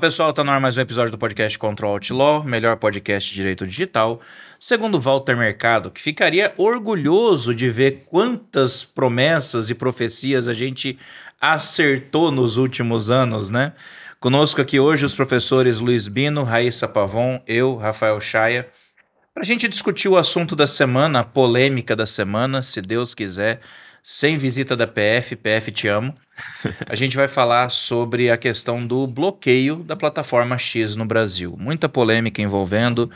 Fala pessoal, tá no ar mais um episódio do podcast Control Alt Law, melhor podcast de direito digital. Segundo Walter Mercado, que ficaria orgulhoso de ver quantas promessas e profecias a gente acertou nos últimos anos, né? Conosco aqui hoje os professores Luiz Bino, Raíssa Pavon, eu, Rafael Chaia, para a gente discutir o assunto da semana, a polêmica da semana, se Deus quiser, sem visita da PF, PF te amo. A gente vai falar sobre a questão do bloqueio da plataforma X no Brasil. Muita polêmica envolvendo,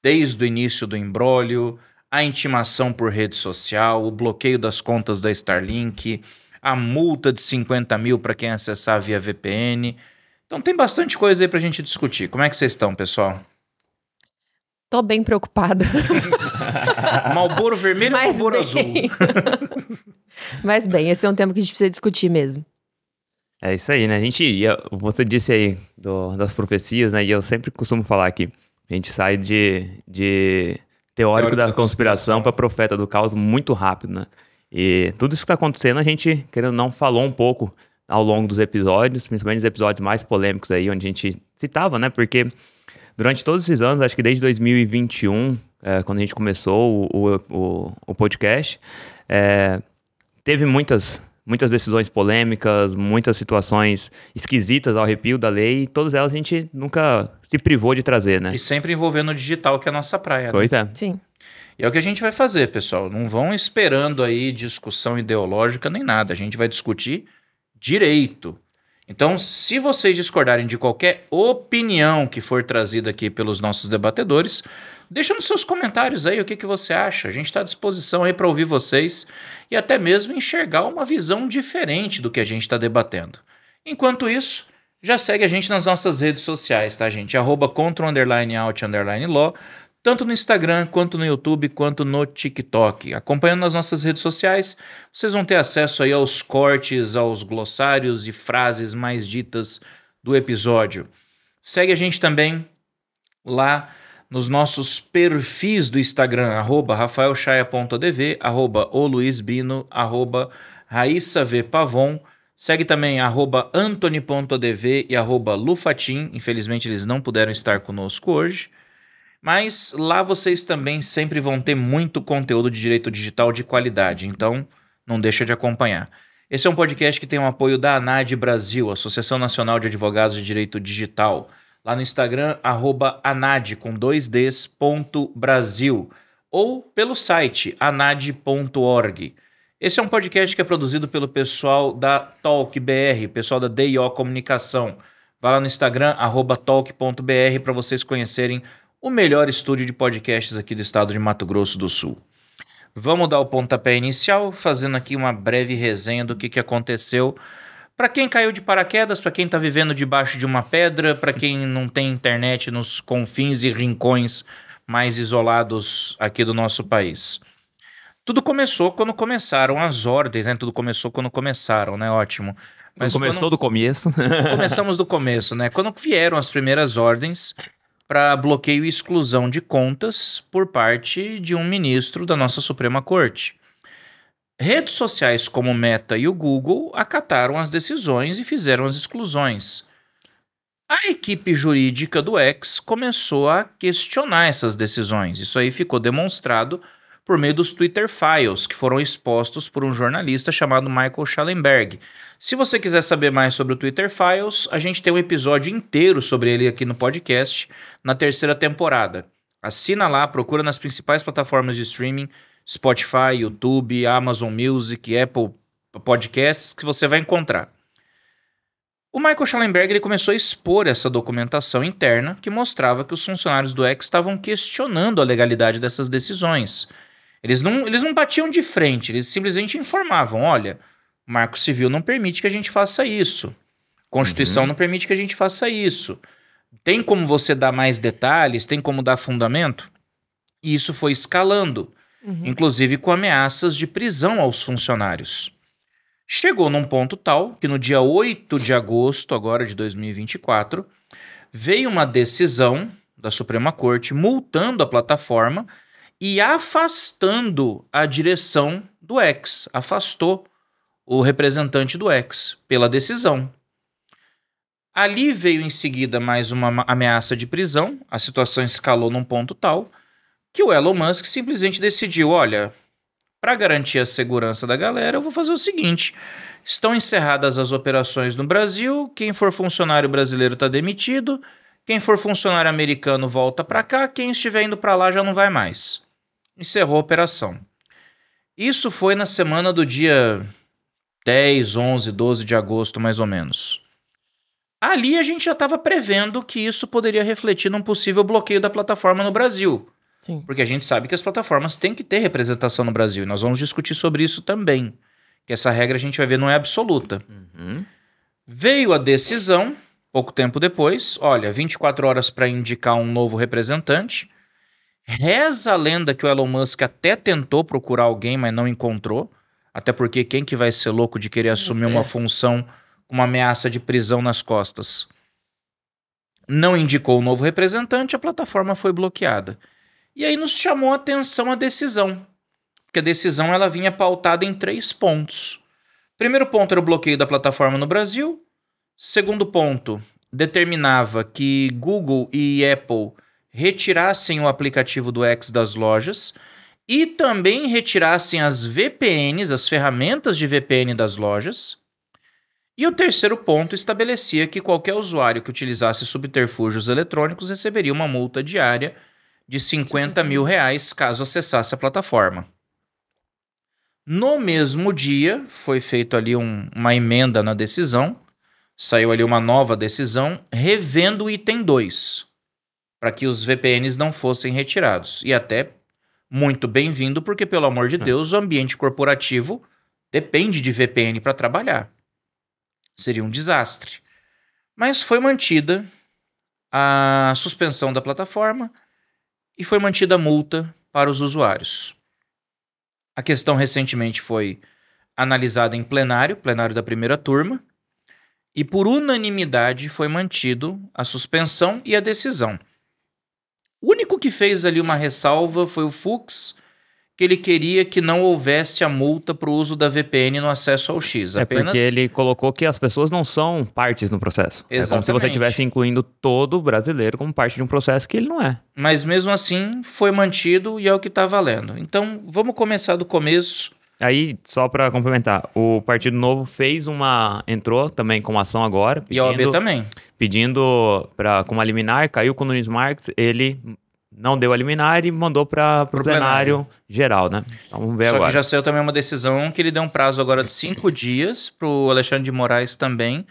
desde o início do imbróglio, a intimação por rede social, o bloqueio das contas da Starlink, a multa de 50 mil para quem acessar via VPN. Então tem bastante coisa aí pra gente discutir. Como é que vocês estão, pessoal? Tô bem preocupada. Marlboro vermelho ou Marlboro azul? Mas bem, esse é um tema que a gente precisa discutir mesmo. É isso aí, né? Você disse aí das profecias, né? E eu sempre costumo falar que a gente sai de teórico da conspiração para profeta do caos muito rápido, né? E tudo isso que tá acontecendo, a gente, querendo ou não, falou um pouco ao longo dos episódios, principalmente os episódios mais polêmicos aí, onde a gente citava, né? Porque durante todos esses anos, acho que desde 2021, quando a gente começou o podcast, teve muitas decisões polêmicas, muitas situações esquisitas ao arrepio da lei, e todas elas a gente nunca se privou de trazer, né? E sempre envolvendo o digital, que é a nossa praia, Pois né? é. Sim. E é o que a gente vai fazer, pessoal. Não vão esperando aí discussão ideológica nem nada. A gente vai discutir direito. Então, se vocês discordarem de qualquer opinião que for trazida aqui pelos nossos debatedores, deixa nos seus comentários aí o que você acha. A gente está à disposição aí para ouvir vocês e até mesmo enxergar uma visão diferente do que a gente está debatendo. Enquanto isso, já segue a gente nas nossas redes sociais, tá, gente? @control_alt_law, tanto no Instagram, quanto no YouTube, quanto no TikTok. Acompanhando nas nossas redes sociais, vocês vão ter acesso aí aos cortes, aos glossários e frases mais ditas do episódio. Segue a gente também lá nos nossos perfis do Instagram, @rafaelchaia.adv, @oluizbino, @raissavpavon. Segue também @antony.adv e @lufatim. Infelizmente eles não puderam estar conosco hoje. Mas lá vocês também sempre vão ter muito conteúdo de direito digital de qualidade, então não deixa de acompanhar. Esse é um podcast que tem o apoio da ANAD Brasil, Associação Nacional de Advogados de Direito Digital. Lá no Instagram, @anad, com 2ds.brasil, ou pelo site anad.org. Esse é um podcast que é produzido pelo pessoal da Talk BR, pessoal da DIO Comunicação. Vai lá no Instagram, @talk.br, para vocês conhecerem o melhor estúdio de podcasts aqui do estado de Mato Grosso do Sul. Vamos dar o pontapé inicial, fazendo aqui uma breve resenha do que aconteceu. Para quem caiu de paraquedas, para quem está vivendo debaixo de uma pedra, para quem não tem internet nos confins e rincões mais isolados aqui do nosso país. Tudo começou quando começaram as ordens, né? Tudo começou quando começaram, né? Ótimo. Mas começou do começo. Começamos do começo, né? Quando vieram as primeiras ordens para bloqueio e exclusão de contas por parte de um ministro da nossa Suprema Corte. Redes sociais como o Meta e o Google acataram as decisões e fizeram as exclusões. A equipe jurídica do X começou a questionar essas decisões. Isso aí ficou demonstrado por meio dos Twitter Files, que foram expostos por um jornalista chamado Michael Schallenberg. Se você quiser saber mais sobre o Twitter Files, a gente tem um episódio inteiro sobre ele aqui no podcast, na 3ª temporada. Assina lá, procura nas principais plataformas de streaming, Spotify, YouTube, Amazon Music, Apple Podcasts, que você vai encontrar. O Michael Schallenberg ele começou a expor essa documentação interna que mostrava que os funcionários do X estavam questionando a legalidade dessas decisões. Eles não batiam de frente, eles simplesmente informavam, olha, o Marco Civil não permite que a gente faça isso. A Constituição não permite que a gente faça isso. Tem como você dar mais detalhes? Tem como dar fundamento? E isso foi escalando, inclusive com ameaças de prisão aos funcionários. Chegou num ponto tal que no dia 8 de agosto agora de 2024, veio uma decisão da Suprema Corte multando a plataforma e afastando a direção do X, afastou o representante do X pela decisão. Ali veio em seguida mais uma ameaça de prisão, a situação escalou num ponto tal que o Elon Musk simplesmente decidiu, olha, para garantir a segurança da galera, eu vou fazer o seguinte, estão encerradas as operações no Brasil, quem for funcionário brasileiro está demitido, quem for funcionário americano volta para cá, quem estiver indo para lá já não vai mais. Encerrou a operação. Isso foi na semana do dia 10, 11, 12 de agosto, mais ou menos. Ali a gente já estava prevendo que isso poderia refletir num possível bloqueio da plataforma no Brasil. Sim. Porque a gente sabe que as plataformas têm que ter representação no Brasil. E nós vamos discutir sobre isso também. Que essa regra a gente vai ver não é absoluta. Veio a decisão, pouco tempo depois, olha, 24 horas para indicar um novo representante. Reza a lenda que o Elon Musk até tentou procurar alguém, mas não encontrou. Até porque quem que vai ser louco de querer assumir uma função com uma ameaça de prisão nas costas? Não indicou um novo representante, a plataforma foi bloqueada. E aí nos chamou a atenção a decisão. Porque a decisão ela vinha pautada em 3 pontos. Primeiro ponto era o bloqueio da plataforma no Brasil. Segundo ponto, determinava que Google e Apple retirassem o aplicativo do X das lojas e também retirassem as VPNs, as ferramentas de VPN das lojas. E o terceiro ponto estabelecia que qualquer usuário que utilizasse subterfúgios eletrônicos receberia uma multa diária de 50 mil reais caso acessasse a plataforma. No mesmo dia, foi feito ali uma emenda na decisão, saiu ali uma nova decisão, revendo o item 2, para que os VPNs não fossem retirados. E até muito bem-vindo, porque, pelo amor de Deus, o ambiente corporativo depende de VPN para trabalhar. Seria um desastre. Mas foi mantida a suspensão da plataforma e foi mantida a multa para os usuários. A questão recentemente foi analisada em plenário da primeira turma, e por unanimidade foi mantido a suspensão e a decisão. O único que fez ali uma ressalva foi o Fux, que ele queria que não houvesse a multa para o uso da VPN no acesso ao X. Porque ele colocou que as pessoas não são partes no processo. Exatamente. É como se você estivesse incluindo todo brasileiro como parte de um processo que ele não é. Mas mesmo assim foi mantido e é o que está valendo. Então vamos começar do começo. Aí, só para complementar, o Partido Novo entrou também com uma ação agora. E a OAB também. Pedindo com uma liminar, caiu com o Nunes Marques, ele não deu a liminar e mandou para o plenário geral, né? Então vamos ver agora. Só que já saiu também uma decisão que ele deu um prazo agora de 5 dias para o Alexandre de Moraes também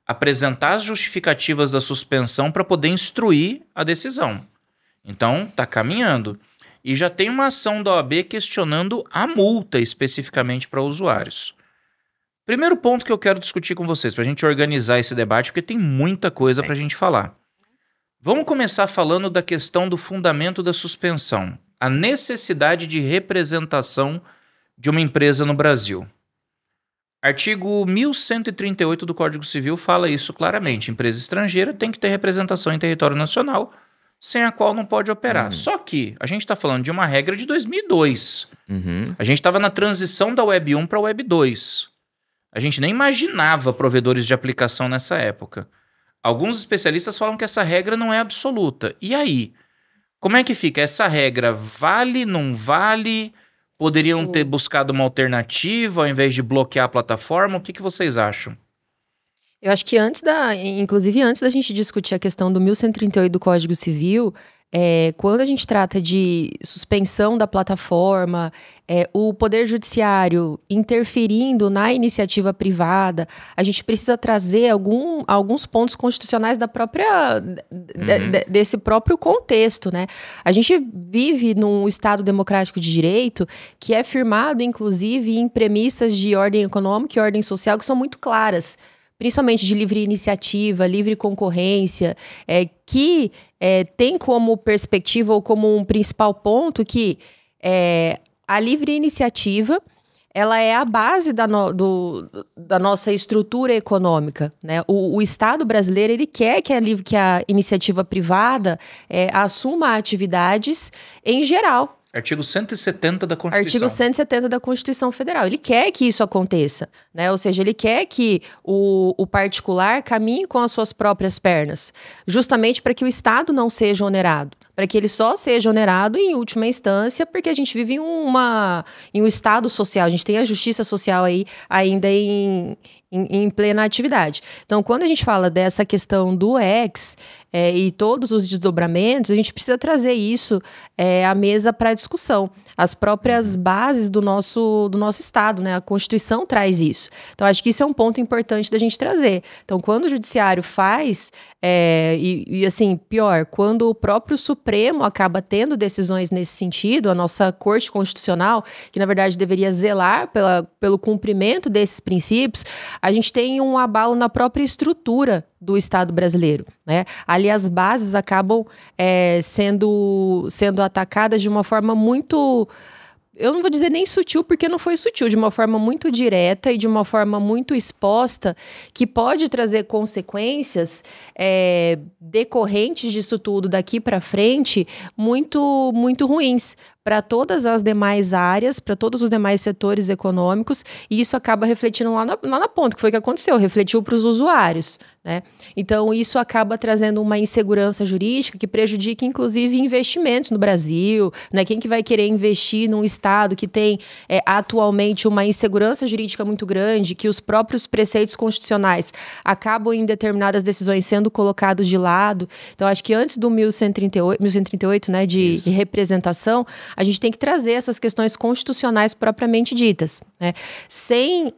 apresentar as justificativas da suspensão para poder instruir a decisão. Então, tá caminhando. E já tem uma ação da OAB questionando a multa especificamente para usuários. Primeiro ponto que eu quero discutir com vocês, para a gente organizar esse debate, porque tem muita coisa para a gente falar. Vamos começar falando da questão do fundamento da suspensão, a necessidade de representação de uma empresa no Brasil. Artigo 1138 do Código Civil fala isso claramente. Empresa estrangeira tem que ter representação em território nacional, sem a qual não pode operar. Só que a gente está falando de uma regra de 2002. A gente estava na transição da Web 1 para a Web 2. A gente nem imaginava provedores de aplicação nessa época. Alguns especialistas falam que essa regra não é absoluta. E aí? Como é que fica? Essa regra vale, não vale? Poderiam ter buscado uma alternativa ao invés de bloquear a plataforma? O que vocês acham? Eu acho que inclusive antes da gente discutir a questão do 1138 do Código Civil, quando a gente trata de suspensão da plataforma, o Poder Judiciário interferindo na iniciativa privada, a gente precisa trazer alguns pontos constitucionais desse próprio contexto, né? A gente vive num Estado democrático de direito que é firmado, inclusive, em premissas de ordem econômica e ordem social que são muito claras, principalmente de livre iniciativa, livre concorrência, que tem como perspectiva ou como um principal ponto que a livre iniciativa ela é a base da nossa estrutura econômica, né? O Estado brasileiro ele quer que a iniciativa privada assuma atividades em geral. Artigo 170 da Constituição. Artigo 170 da Constituição Federal. Ele quer que isso aconteça, né? Ou seja, ele quer que o particular caminhe com as suas próprias pernas, justamente para que o Estado não seja onerado, para que ele só seja onerado em última instância, porque a gente vive em um Estado social, a gente tem a justiça social aí ainda em plena atividade. Então, quando a gente fala dessa questão do ex e todos os desdobramentos, a gente precisa trazer isso à mesa para discussão. As próprias bases do nosso Estado, né? A Constituição traz isso. Então, acho que isso é um ponto importante da gente trazer. Então, quando o Judiciário faz, e assim, pior, quando o próprio Supremo acaba tendo decisões nesse sentido, a nossa Corte Constitucional, que na verdade deveria zelar pelo cumprimento desses princípios, a gente tem um abalo na própria estrutura do Estado brasileiro, né? Ali as bases acabam sendo atacadas de uma forma muito... Eu não vou dizer nem sutil, porque não foi sutil, de uma forma muito direta e de uma forma muito exposta, que pode trazer consequências decorrentes disso tudo daqui para frente muito, muito ruins para todas as demais áreas, para todos os demais setores econômicos, e isso acaba refletindo lá na ponta, que foi o que aconteceu, refletiu para os usuários, né? Então, isso acaba trazendo uma insegurança jurídica que prejudica, inclusive, investimentos no Brasil, né? Quem que vai querer investir num Estado que tem atualmente uma insegurança jurídica muito grande, que os próprios preceitos constitucionais acabam em determinadas decisões sendo colocados de lado. Então, acho que antes do 1138, né, de representação, a gente tem que trazer essas questões constitucionais propriamente ditas, né? Sem...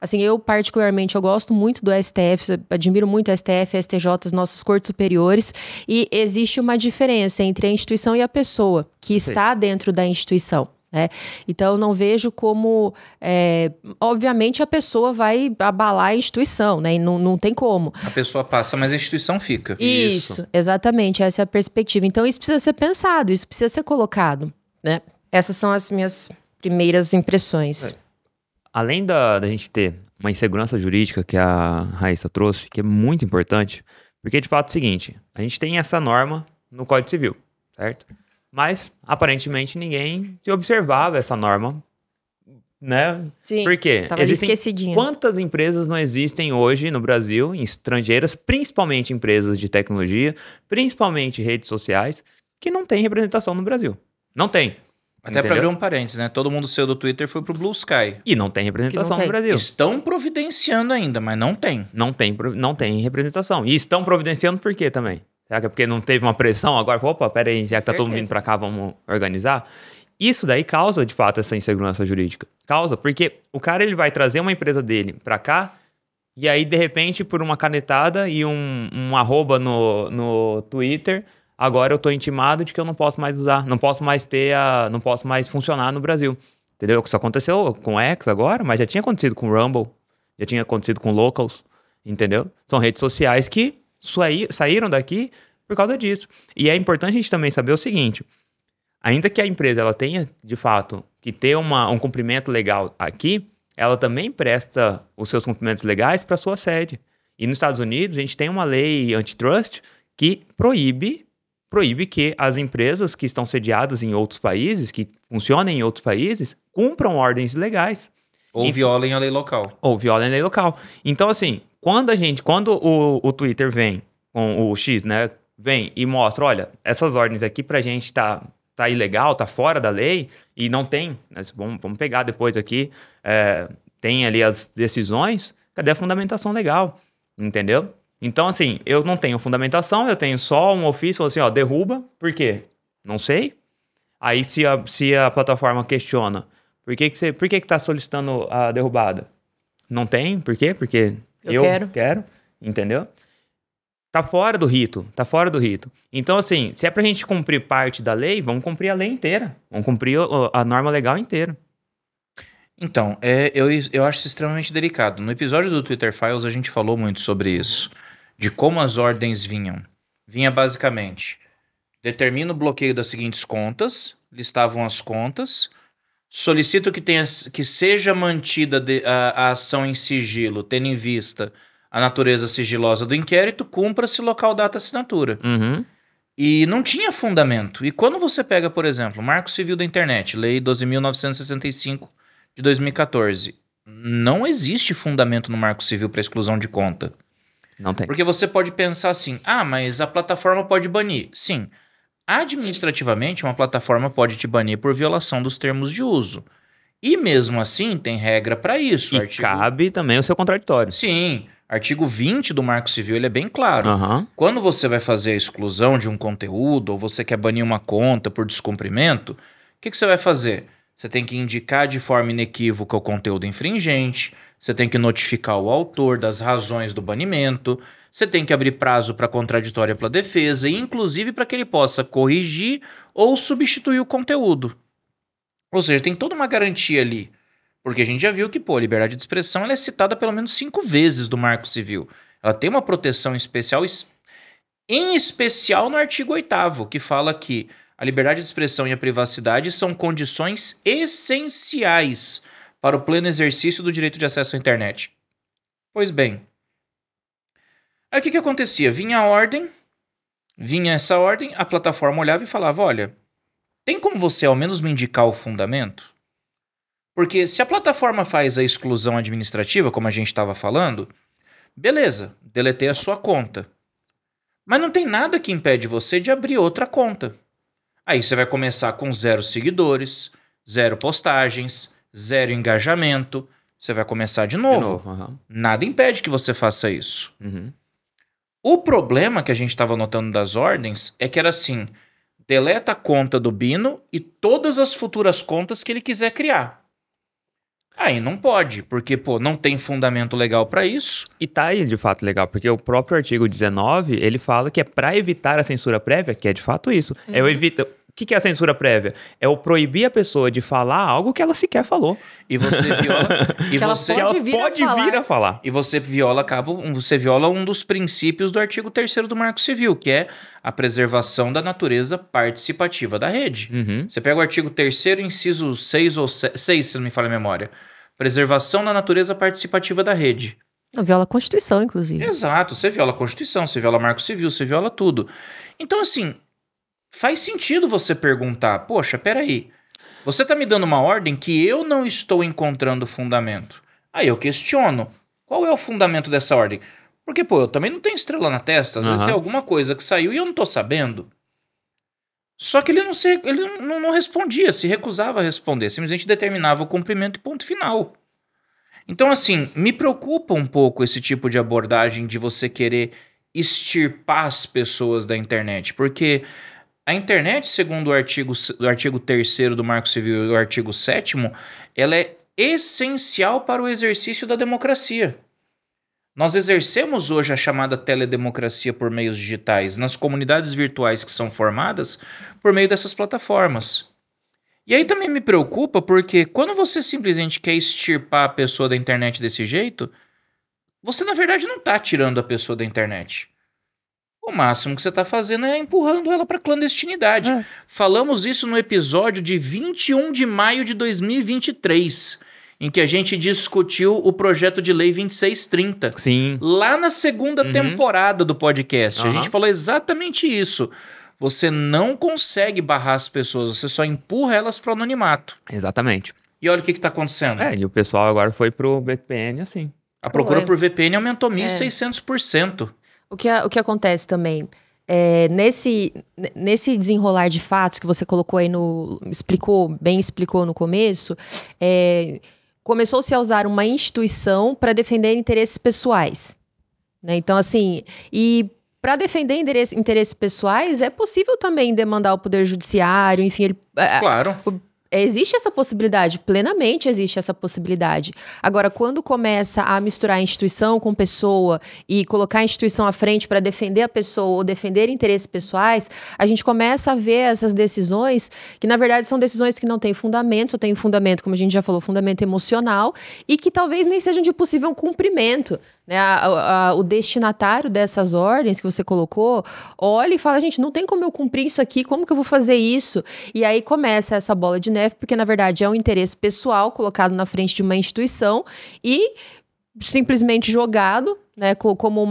Assim, eu particularmente, eu gosto muito do STF, admiro muito o STF, STJ, as nossas cortes superiores, e existe uma diferença entre a instituição e a pessoa que está dentro da instituição, né? Então, eu não vejo como, obviamente, a pessoa vai abalar a instituição, né? E não tem como. A pessoa passa, mas a instituição fica. Isso, exatamente, essa é a perspectiva. Então, isso precisa ser pensado, isso precisa ser colocado, né? Essas são as minhas primeiras impressões. Além da gente ter uma insegurança jurídica que a Raíssa trouxe, que é muito importante, porque de fato é o seguinte, a gente tem essa norma no Código Civil, certo? Mas, aparentemente, ninguém se observava essa norma, né? Sim, por quê? tava esquecidinha. Quantas empresas não existem hoje no Brasil, em estrangeiras, principalmente empresas de tecnologia, principalmente redes sociais, que não têm representação no Brasil? Não tem. Até para abrir um parênteses, né? Todo mundo saiu do Twitter e foi pro Blue Sky. E não tem representação no Brasil. Estão providenciando ainda, mas não tem. Não tem representação. E estão providenciando por quê também? Será que é porque não teve uma pressão? Agora, opa, pera aí, já que tá todo mundo vindo pra cá, vamos organizar? Isso daí causa, de fato, essa insegurança jurídica. Causa, porque o cara ele vai trazer uma empresa dele pra cá, e aí, de repente, por uma canetada e um arroba no Twitter... Agora eu tô intimado de que eu não posso mais usar, não posso mais funcionar no Brasil. Entendeu? Isso aconteceu com o X agora, mas já tinha acontecido com o Rumble, já tinha acontecido com Locals, entendeu? São redes sociais que saíram daqui por causa disso. E é importante a gente também saber o seguinte, ainda que a empresa ela tenha, de fato, que ter um cumprimento legal aqui, ela também presta os seus cumprimentos legais para sua sede. E nos Estados Unidos, a gente tem uma lei antitrust que proíbe que as empresas que estão sediadas em outros países, que funcionam em outros países, cumpram ordens legais. Ou violem a lei local. Ou violem a lei local. Então, assim, quando o Twitter vem, com o X, né, vem e mostra, olha, essas ordens aqui pra gente tá ilegal, tá fora da lei, e não tem, né, vamos pegar depois aqui, tem ali as decisões, cadê a fundamentação legal? Entendeu? Então, assim, eu não tenho fundamentação, eu tenho só um ofício, assim, ó, derruba, por quê? Não sei. Aí, se a plataforma questiona, por que tá solicitando a derrubada? Não tem, por quê? Porque eu quero, entendeu? Tá fora do rito. Então, assim, se é pra gente cumprir parte da lei, vamos cumprir a lei inteira, vamos cumprir a norma legal inteira. Então, eu acho isso extremamente delicado. No episódio do Twitter Files, a gente falou muito sobre isso. De como as ordens vinham. Vinha basicamente, determina o bloqueio das seguintes contas, listavam as contas, solicito que seja mantida a ação em sigilo, tendo em vista a natureza sigilosa do inquérito, cumpra-se local, data, assinatura. Uhum. E não tinha fundamento. E quando você pega, por exemplo, o Marco Civil da Internet, Lei 12.965 de 2014, não existe fundamento no Marco Civil para exclusão de conta. Não tem. Porque você pode pensar assim, mas a plataforma pode banir. Sim, administrativamente uma plataforma pode te banir por violação dos termos de uso. E mesmo assim tem regra para isso. E cabe também o seu contraditório. Sim, artigo 20 do Marco Civil ele é bem claro. Aham. Quando você vai fazer a exclusão de um conteúdo ou você quer banir uma conta por descumprimento, o que você vai fazer? Você tem que indicar de forma inequívoca o conteúdo infringente, você tem que notificar o autor das razões do banimento, você tem que abrir prazo para contraditória pela defesa e inclusive para que ele possa corrigir ou substituir o conteúdo. Ou seja, tem toda uma garantia ali. Porque a gente já viu que, a liberdade de expressão ela é citada pelo menos 5 vezes do Marco Civil. Ela tem uma proteção especial, em especial no artigo 8º, que fala que a liberdade de expressão e a privacidade são condições essenciais para o pleno exercício do direito de acesso à internet. Pois bem, aí o que acontecia? Vinha essa ordem, a plataforma olhava e falava, olha, tem como você ao menos me indicar o fundamento? Porque se a plataforma faz a exclusão administrativa, como a gente estava falando, beleza, deletei a sua conta. Mas não tem nada que impede você de abrir outra conta. Aí você vai começar com 0 seguidores, 0 postagens, 0 engajamento. Você vai começar de novo. Uhum. Nada impede que você faça isso. Uhum. O problema que a gente estava notando das ordens é que era assim, deleta a conta do Bino e todas as futuras contas que ele quiser criar. Aí não pode, porque, não tem fundamento legal para isso. E tá aí, de fato, legal, porque o próprio artigo 19, ele fala que é para evitar a censura prévia, que é de fato isso. Uhum. O que é a censura prévia? É o proibir a pessoa de falar algo que ela sequer falou. E você viola... Que ela pode vir a falar. E você viola um dos princípios do artigo 3º do Marco Civil, que é a preservação da natureza participativa da rede. Uhum. Você pega o artigo 3º, inciso 6 ou 6, se não me falha a memória. Preservação da natureza participativa da rede. Viola a Constituição, inclusive. Exato, você viola a Constituição, você viola o Marco Civil, você viola tudo. Então, assim, faz sentido você perguntar, poxa, peraí, você tá me dando uma ordem que eu não estou encontrando fundamento. Aí eu questiono, qual é o fundamento dessa ordem? Porque, eu também não tenho estrela na testa, às vezes é alguma coisa que saiu e eu não tô sabendo. Só que ele não respondia, se recusava a responder, simplesmente determinava o cumprimento e ponto final. Então, assim, me preocupa um pouco esse tipo de abordagem de você querer extirpar as pessoas da internet, porque a internet, segundo o artigo 3º do Marco Civil e o artigo 7º, ela é essencial para o exercício da democracia. Nós exercemos hoje a chamada teledemocracia por meios digitais, nas comunidades virtuais que são formadas por meio dessas plataformas. E aí também me preocupa porque quando você simplesmente quer extirpar a pessoa da internet desse jeito, você na verdade não está tirando a pessoa da internet. O máximo que você está fazendo é empurrando ela para a clandestinidade. Falamos isso no episódio de 21 de maio de 2023, em que a gente discutiu o projeto de lei 2630. Sim. Lá na segunda temporada do podcast. A gente falou exatamente isso. Você não consegue barrar as pessoas, você só empurra elas para o anonimato. Exatamente. E olha o que está acontecendo. E o pessoal agora foi pro VPN assim. A procura por VPN aumentou 1.600%. O que acontece também, nesse desenrolar de fatos que você colocou aí explicou no começo, começou-se a usar uma instituição para defender interesses pessoais. Né? Então, assim, para defender interesses pessoais, é possível também demandar o Poder Judiciário, enfim... Claro. Existe essa possibilidade, plenamente existe essa possibilidade. Agora, quando começa a misturar a instituição com pessoa e colocar a instituição à frente para defender a pessoa ou defender interesses pessoais, a gente começa a ver essas decisões que, na verdade, são decisões que não têm fundamento, só tem fundamento, como a gente já falou, fundamento emocional, e que talvez nem sejam de possível cumprimento. Né, o destinatário dessas ordens que você colocou, olha e fala, gente, não tem como eu cumprir isso aqui, como que eu vou fazer isso? E aí começa essa bola de neve, porque na verdade é um interesse pessoal colocado na frente de uma instituição e simplesmente jogado, né, como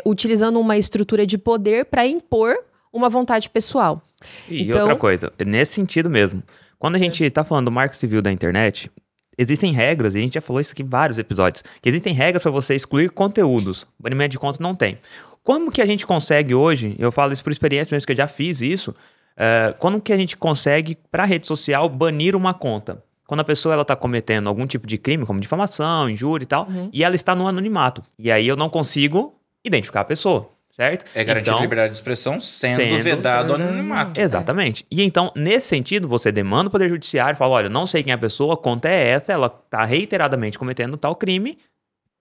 utilizando uma estrutura de poder para impor uma vontade pessoal. E Então- outra coisa, nesse sentido mesmo. Quando a gente tá falando do marco civil da internet, existem regras, e a gente já falou isso aqui em vários episódios, que existem regras para você excluir conteúdos. Banimento de conta não tem. Como que a gente consegue hoje, eu falo isso por experiência mesmo, que eu já fiz isso, como que a gente consegue, para rede social, banir uma conta? Quando a pessoa ela tá cometendo algum tipo de crime, como difamação, injúria e tal, e ela está no anonimato. E aí eu não consigo identificar a pessoa, certo? É garantir Então, a liberdade de expressão sendo vedado o anonimato. exatamente. E então, nesse sentido, você demanda o Poder Judiciário e fala, olha, não sei quem é a pessoa, a conta é essa, ela tá reiteradamente cometendo tal crime,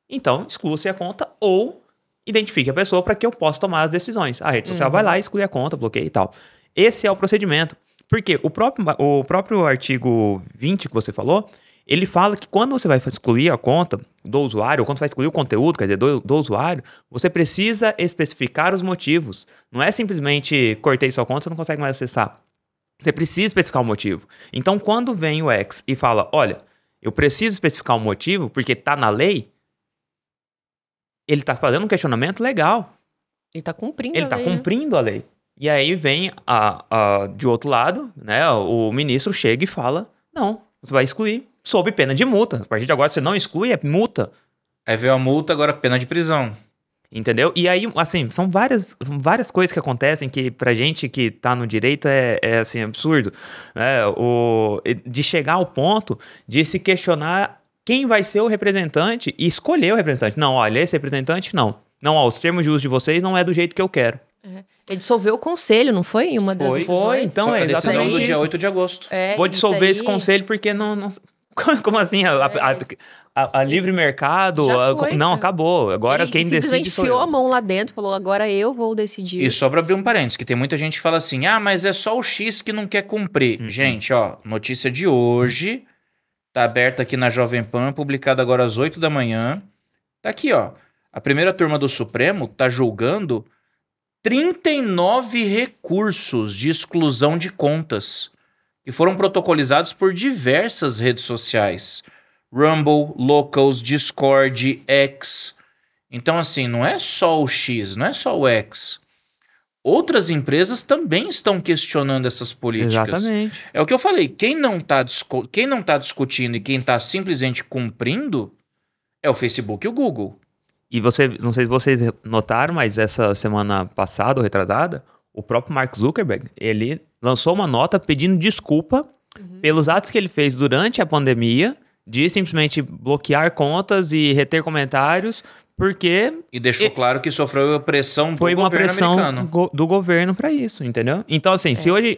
então exclua-se a conta ou identifique a pessoa para que eu possa tomar as decisões. A rede social vai lá, exclui a conta, bloqueia e tal. Esse é o procedimento. Porque o próprio artigo 20 que você falou, ele fala que quando você vai excluir a conta do usuário, ou quando você vai excluir o conteúdo, quer dizer, do usuário, você precisa especificar os motivos. Não é simplesmente cortei sua conta, você não consegue mais acessar. Você precisa especificar o motivo. Então, quando vem o X e fala, olha, eu preciso especificar o motivo, porque tá na lei, ele tá fazendo um questionamento legal. Ele tá cumprindo Ele a tá lei, né? cumprindo a lei. E aí vem de outro lado, né? O ministro chega e fala, não, você vai excluir sob pena de multa. A partir de agora, você não exclui, é multa. Aí veio a multa, agora pena de prisão. Entendeu? E aí, assim, são várias coisas que acontecem que pra gente que tá no direito é assim, absurdo. Né? De chegar ao ponto de se questionar quem vai ser o representante e escolher o representante. Não, olha, esse representante, não. Não, ó, os termos de uso de vocês não é do jeito que eu quero. Ele dissolveu o conselho, não foi? Em uma das Foi. decisões? Então, Foi é a decisão exatamente do dia isso. 8 de agosto. É, Vou isso dissolver esse aí conselho porque não... Como assim? A livre mercado... Já foi, não, cara. acabou. Agora ele quem decide simplesmente sou enfiou eu. a mão lá dentro, falou, agora eu vou decidir. E só pra abrir um parênteses, que tem muita gente que fala assim, ah, mas é só o X que não quer cumprir. Gente, ó, notícia de hoje, tá aberta aqui na Jovem Pan, publicada agora às 8 da manhã. Tá aqui, ó. A primeira turma do Supremo tá julgando 39 recursos de exclusão de contas que foram protocolizados por diversas redes sociais. Rumble, Locals, Discord, X. Então, assim, não é só o X, não é só o X. Outras empresas também estão questionando essas políticas. Exatamente. É o que eu falei, quem não tá discutindo e quem tá simplesmente cumprindo é o Facebook e o Google. E você, não sei se vocês notaram, mas essa semana passada ou retrasada, o próprio Mark Zuckerberg, ele lançou uma nota pedindo desculpa pelos atos que ele fez durante a pandemia, de simplesmente bloquear contas e reter comentários, porque E deixou claro que sofreu pressão do foi uma governo pressão americano. do governo pra isso, entendeu? Então, assim, se hoje...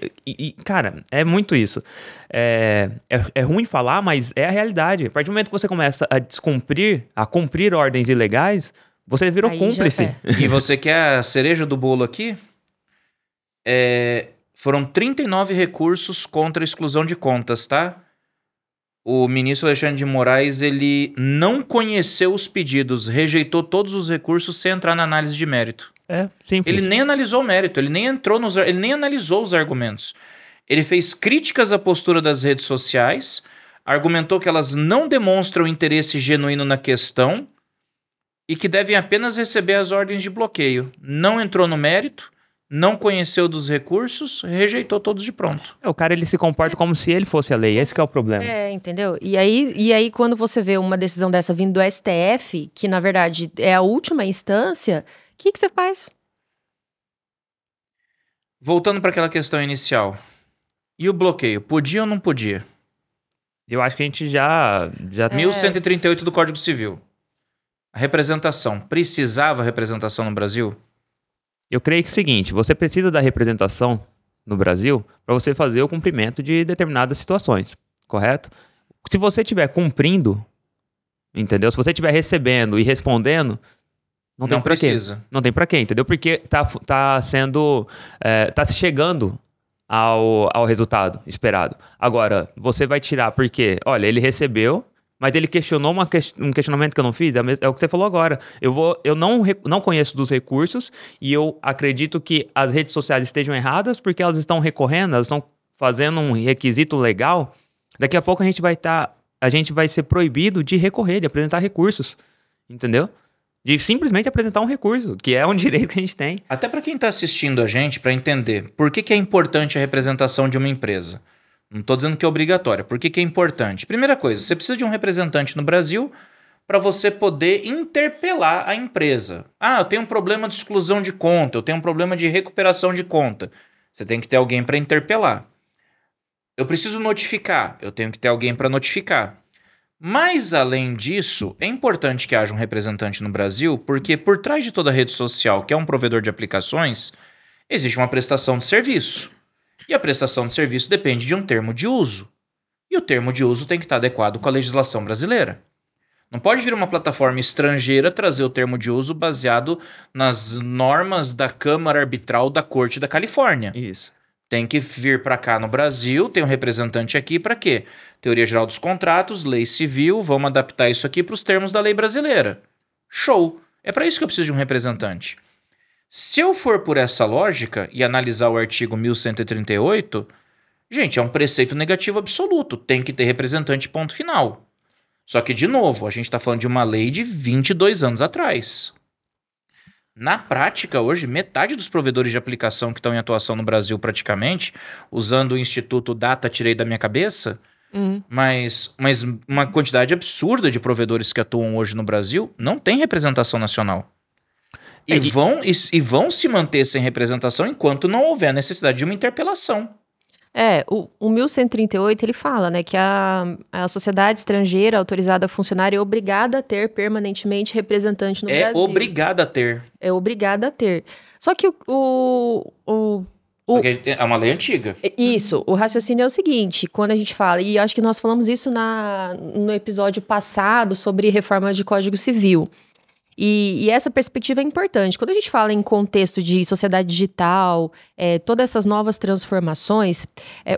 cara, é muito isso. É ruim falar, mas é a realidade. A partir do momento que você começa a cumprir ordens ilegais, você virou Aí cúmplice. já E você quer a cereja do bolo aqui? Foram 39 recursos contra a exclusão de contas, tá? O ministro Alexandre de Moraes, ele não conheceu os pedidos, rejeitou todos os recursos sem entrar na análise de mérito. É simples. Ele nem analisou o mérito, ele nem analisou os argumentos. Ele fez críticas à postura das redes sociais, argumentou que elas não demonstram interesse genuíno na questão e que devem apenas receber as ordens de bloqueio. Não entrou no mérito, não conheceu dos recursos, rejeitou todos de pronto. O cara, ele se comporta como se ele fosse a lei. Esse que é o problema. Entendeu? E aí, quando você vê uma decisão dessa vindo do STF, que na verdade é a última instância, o que você faz? Voltando para aquela questão inicial. E o bloqueio, podia ou não podia? Eu acho que a gente já 1138 do Código Civil. A representação. Precisava representação no Brasil? Eu creio que é o seguinte, você precisa da representação no Brasil para você fazer o cumprimento de determinadas situações, correto? Se você estiver cumprindo, entendeu? Se você estiver recebendo e respondendo, não tem Não pra quê. precisa. Não tem pra quê, entendeu? Porque tá se chegando ao resultado esperado. Agora, você vai tirar porque, olha, ele recebeu, mas ele questionou um questionamento que eu não fiz, é o que você falou agora. Eu não conheço dos recursos e eu acredito que as redes sociais estejam erradas porque elas estão recorrendo, elas estão fazendo um requisito legal. Daqui a pouco a gente vai ser proibido de recorrer, de apresentar recursos, entendeu? de simplesmente apresentar um recurso, que é um direito que a gente tem. Até para quem está assistindo a gente, para entender por que é importante a representação de uma empresa. Não estou dizendo que é obrigatória. Por que é importante? Primeira coisa, você precisa de um representante no Brasil para você poder interpelar a empresa. Ah, eu tenho um problema de exclusão de conta, eu tenho um problema de recuperação de conta. Você tem que ter alguém para interpelar. Eu preciso notificar, eu tenho que ter alguém para notificar. Mas, além disso, é importante que haja um representante no Brasil, porque por trás de toda rede social, que é um provedor de aplicações, existe uma prestação de serviço. E a prestação de serviço depende de um termo de uso. E o termo de uso tem que estar adequado com a legislação brasileira. Não pode vir uma plataforma estrangeira trazer o termo de uso baseado nas normas da Câmara Arbitral da Corte da Califórnia. Isso. Tem que vir para cá no Brasil, tem um representante aqui para quê? Teoria Geral dos Contratos, Lei Civil, vamos adaptar isso aqui para os termos da lei brasileira. Show! É para isso que eu preciso de um representante. Se eu for por essa lógica e analisar o artigo 1138, gente, é um preceito negativo absoluto. Tem que ter representante, ponto final. Só que, de novo, a gente está falando de uma lei de 22 anos atrás. Na prática, hoje, metade dos provedores de aplicação que estão em atuação no Brasil, praticamente, usando o Instituto Data, tirei da minha cabeça, mas uma quantidade absurda de provedores que atuam hoje no Brasil não tem representação nacional. E vão se manter sem representação enquanto não houver necessidade de uma interpelação. O 1138, ele fala, né, que a sociedade estrangeira autorizada a funcionar é obrigada a ter permanentemente representante no Brasil. É obrigada a ter. É obrigada a ter. Só que Porque é uma lei antiga. Isso, o raciocínio é o seguinte, quando a gente fala, e acho que nós falamos isso no episódio passado sobre reforma de Código Civil. E essa perspectiva é importante. Quando a gente fala em contexto de sociedade digital, todas essas novas transformações,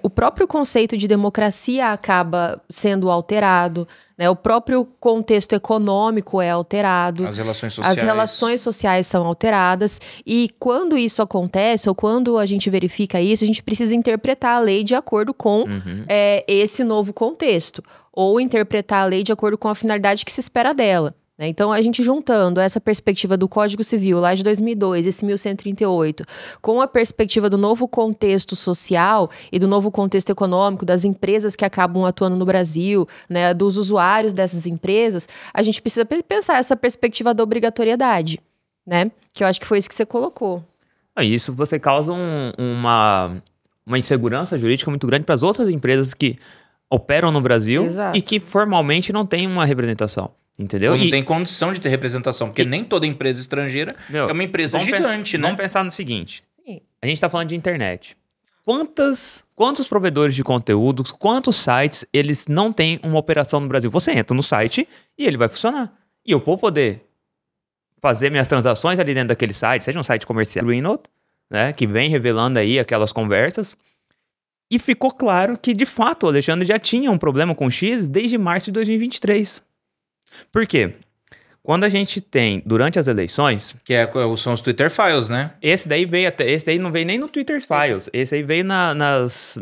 o próprio conceito de democracia acaba sendo alterado, né? O próprio contexto econômico é alterado. As relações sociais são alteradas. E quando isso acontece, ou quando a gente verifica isso, a gente precisa interpretar a lei de acordo com esse novo contexto. Ou interpretar a lei de acordo com a finalidade que se espera dela. Então, a gente juntando essa perspectiva do Código Civil lá de 2002, esse 1138, com a perspectiva do novo contexto social e do novo contexto econômico, das empresas que acabam atuando no Brasil, né, dos usuários dessas empresas, a gente precisa pensar essa perspectiva da obrigatoriedade, né? Que eu acho que foi isso que você colocou. Isso você causa uma insegurança jurídica muito grande para as outras empresas que operam no Brasil. Exato. E que formalmente não têm uma representação. Entendeu? Ou não tem condição de ter representação, porque nem toda empresa estrangeira é uma empresa gigante, né? Vamos pensar no seguinte, a gente está falando de internet. Quantos provedores de conteúdo, quantos sites, eles não têm uma operação no Brasil? Você entra no site e ele vai funcionar. E eu vou poder fazer minhas transações ali dentro daquele site, seja um site comercial, Greennote, né, que vem revelando aí aquelas conversas. E ficou claro que, de fato, o Alexandre já tinha um problema com o X desde março de 2023. Por quê? Quando a gente tem, durante as eleições... são os Twitter Files, né? Esse daí não veio nem no Twitter Files. Esse aí veio nas